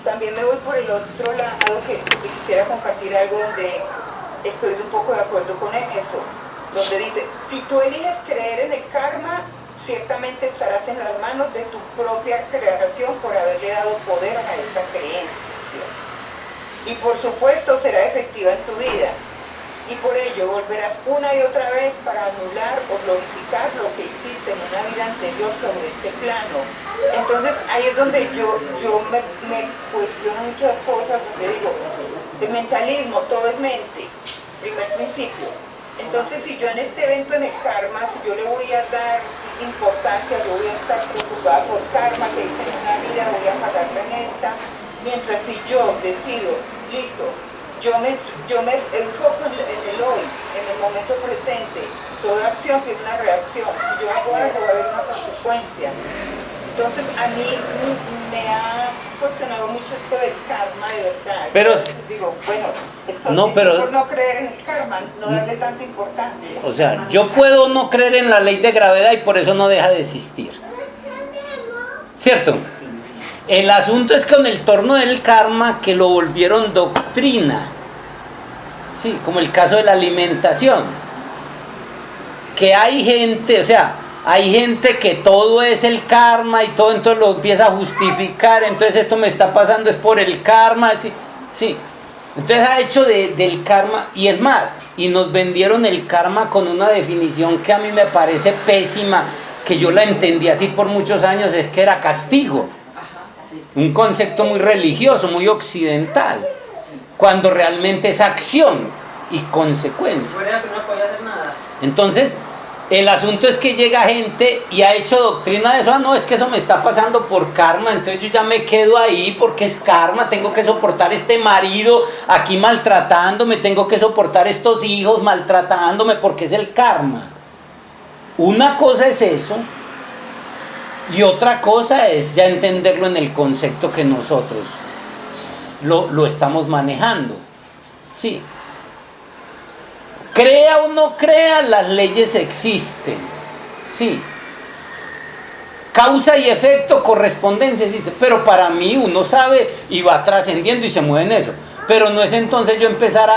también me voy por el otro lado que quisiera compartir algo donde estoy un poco de acuerdo con eso, donde dice, si tú eliges creer en el karma, ciertamente estarás en las manos de tu propia creación por haberle dado poder a esa creencia. Y por supuesto será efectiva en tu vida. Y por ello volverás una y otra vez para anular o glorificar lo que hiciste en una vida anterior sobre este plano. Entonces ahí es donde yo me cuestiono muchas cosas, donde digo, el mentalismo, todo es mente, primer principio. Entonces si yo en este evento en el karma, si yo le voy a dar importancia, yo voy a estar preocupada por karma que hice en una vida, voy a pagarla en esta, mientras si yo decido, listo, yo me enfoco en el hoy, en el momento presente, toda acción tiene una reacción, si yo hago algo va a haber una consecuencia. Entonces a mí me ha cuestionado mucho esto del karma, de verdad. Pero digo, bueno, entonces por no creer en el karma, no darle tanta importancia. O sea, yo puedo no creer en la ley de gravedad y por eso no deja de existir. ¿Cierto? El asunto es con el torno del karma que lo volvieron doctrina. Sí, como el caso de la alimentación. Que hay gente, o sea, hay gente que todo es el karma y todo, entonces lo empieza a justificar, entonces esto me está pasando es por el karma, sí, sí. Entonces ha hecho del karma, y es más, y nos vendieron el karma con una definición que a mí me parece pésima, que yo la entendí así por muchos años, es que era castigo. Un concepto muy religioso, muy occidental, cuando realmente es acción y consecuencia. Fuera que no podía hacer nada. Entonces, El asunto es que llega gente y ha hecho doctrina de eso. Ah, no, es que eso me está pasando por karma, entonces yo ya me quedo ahí porque es karma. Tengo que soportar este marido aquí maltratándome, tengo que soportar estos hijos maltratándome porque es el karma. Una cosa es eso y otra cosa es ya entenderlo en el concepto que nosotros lo estamos manejando. Sí. Crea o no crea, las leyes existen, sí. Causa y efecto, correspondencia existe, pero para mí uno sabe y va trascendiendo y se mueve en eso. Pero no es entonces yo empezar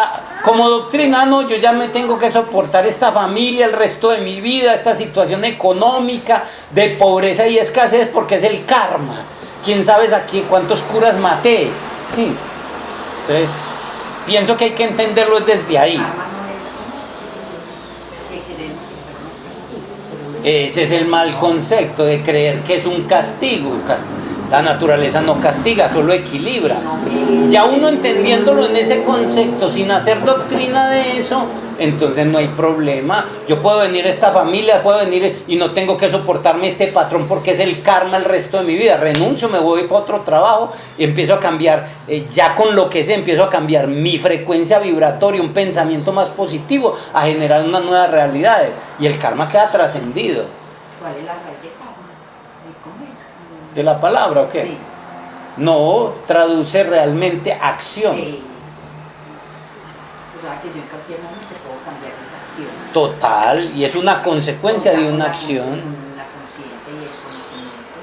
como doctrina, no, yo ya me tengo que soportar esta familia el resto de mi vida, esta situación económica de pobreza y escasez porque es el karma. ¿Quién sabe aquí cuántos curas maté? Sí. Entonces, pienso que hay que entenderlo desde ahí. Ese es el mal concepto de creer que es un castigo. La naturaleza no castiga, solo equilibra. Ya uno entendiéndolo en ese concepto, sin hacer doctrina de eso, entonces no hay problema. Yo puedo venir a esta familia, puedo venir y no tengo que soportarme este patrón porque es el karma el resto de mi vida. Renuncio, me voy para otro trabajo y empiezo a cambiar, ya con lo que sé, empiezo a cambiar mi frecuencia vibratoria, un pensamiento más positivo, a generar una nueva realidad. Y el karma queda trascendido. ¿Cuál es la raíz de karma? ¿Cómo es? ¿De la palabra o qué? Sí. No, traduce realmente acción. O sea, que yo en cualquier momento puedo cambiar esa acción. Total, y es una consecuencia de una acción. La conciencia y el conocimiento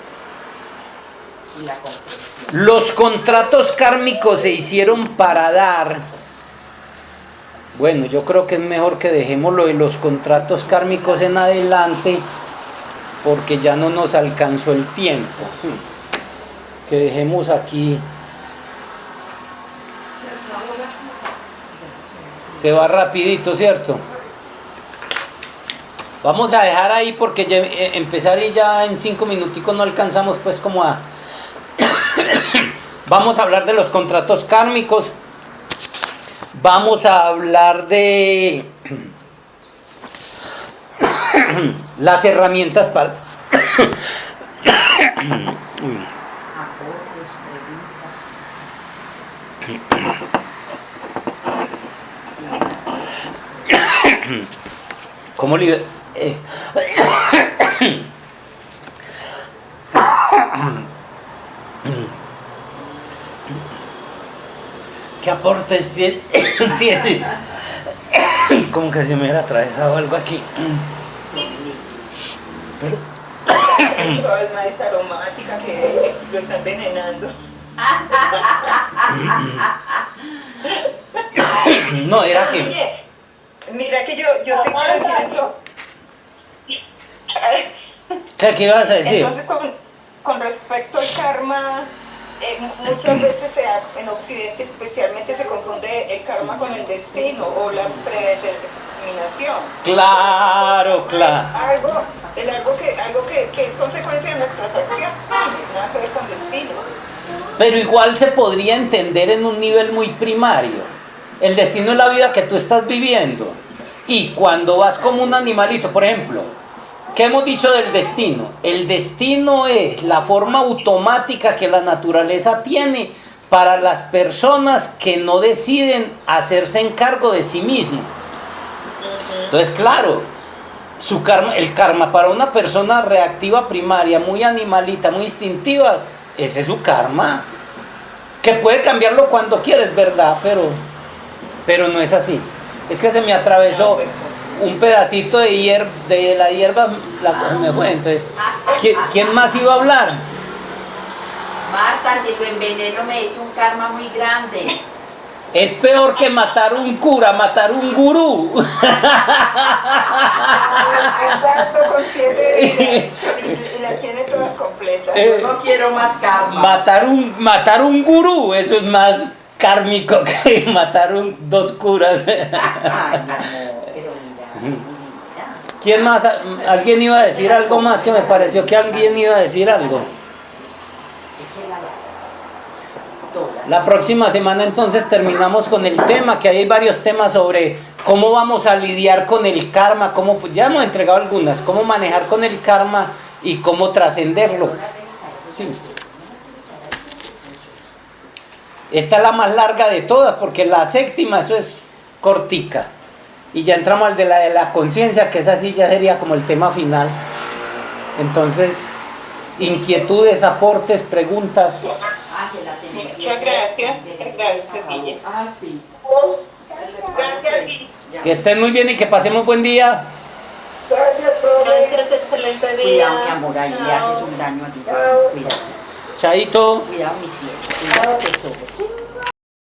y la comprensión. Los contratos kármicos se hicieron para dar. Bueno, yo creo que es mejor que dejemos lo de los contratos kármicos en adelante, porque ya no nos alcanzó el tiempo. Que dejemos aquí. Se va rapidito, ¿cierto? Vamos a dejar ahí porque ya, empezar y ya en 5 minuticos no alcanzamos pues como a... Vamos a hablar de los contratos kármicos. Vamos a hablar de las herramientas para... ¿Cómo le... ¿Qué aportes tiene? Como que se me hubiera atravesado algo aquí. Pero... el maíz aromática que lo está envenenando. No, era que... Oye, mira que yo te quiero decir esto. ¿Qué ibas a decir? Entonces, con respecto al karma, muchas veces en Occidente especialmente se confunde el karma con el destino o la predeterminación. Claro, claro. Algo que es consecuencia de nuestras acciones, nada que ver con destino. Pero igual se podría entender en un nivel muy primario. El destino es la vida que tú estás viviendo. Y cuando vas como un animalito, por ejemplo, ¿qué hemos dicho del destino? El destino es la forma automática que la naturaleza tiene para las personas que no deciden hacerse encargo de sí mismo. Entonces, claro, el karma para una persona reactiva primaria, muy animalita, muy instintiva, ese es su karma. Que puede cambiarlo cuando quiere, es verdad, pero no es así. Es que se me atravesó un pedacito de la hierba, me fue. Entonces, ¿quién más iba a hablar? Marta, si lo enveneno me he hecho un karma muy grande. Es peor que matar un cura, matar un gurú. Exacto, con 7 vidas y las tiene todas completas. Yo no quiero más karma. Matar un gurú, eso es más kármico que matar 2 curas. Ay, mi amor, pero mira. ¿Quién más? ¿Alguien iba a decir algo más? Que me pareció que alguien iba a decir algo. La próxima semana entonces terminamos con el tema, que hay varios temas sobre ¿Cómo vamos a lidiar con el karma? ¿Cómo, pues ya hemos entregado algunas. ¿Cómo manejar con el karma y cómo trascenderlo? Sí. Esta es la más larga de todas, porque la séptima, eso es cortica. Y ya entramos al de la conciencia, que esa sí ya sería como el tema final. Entonces, inquietudes, aportes, preguntas. Muchas gracias. Gracias, Guille. Ah, sí. Gracias, Guille. Que estén muy bien y que pasemos buen día. Gracias, excelente día. Cuidado, mi amor, ahí le haces un daño a ti. Cuídate. Chaito. Cuidado, mi cielo. Cuidado, tesoro. Sí.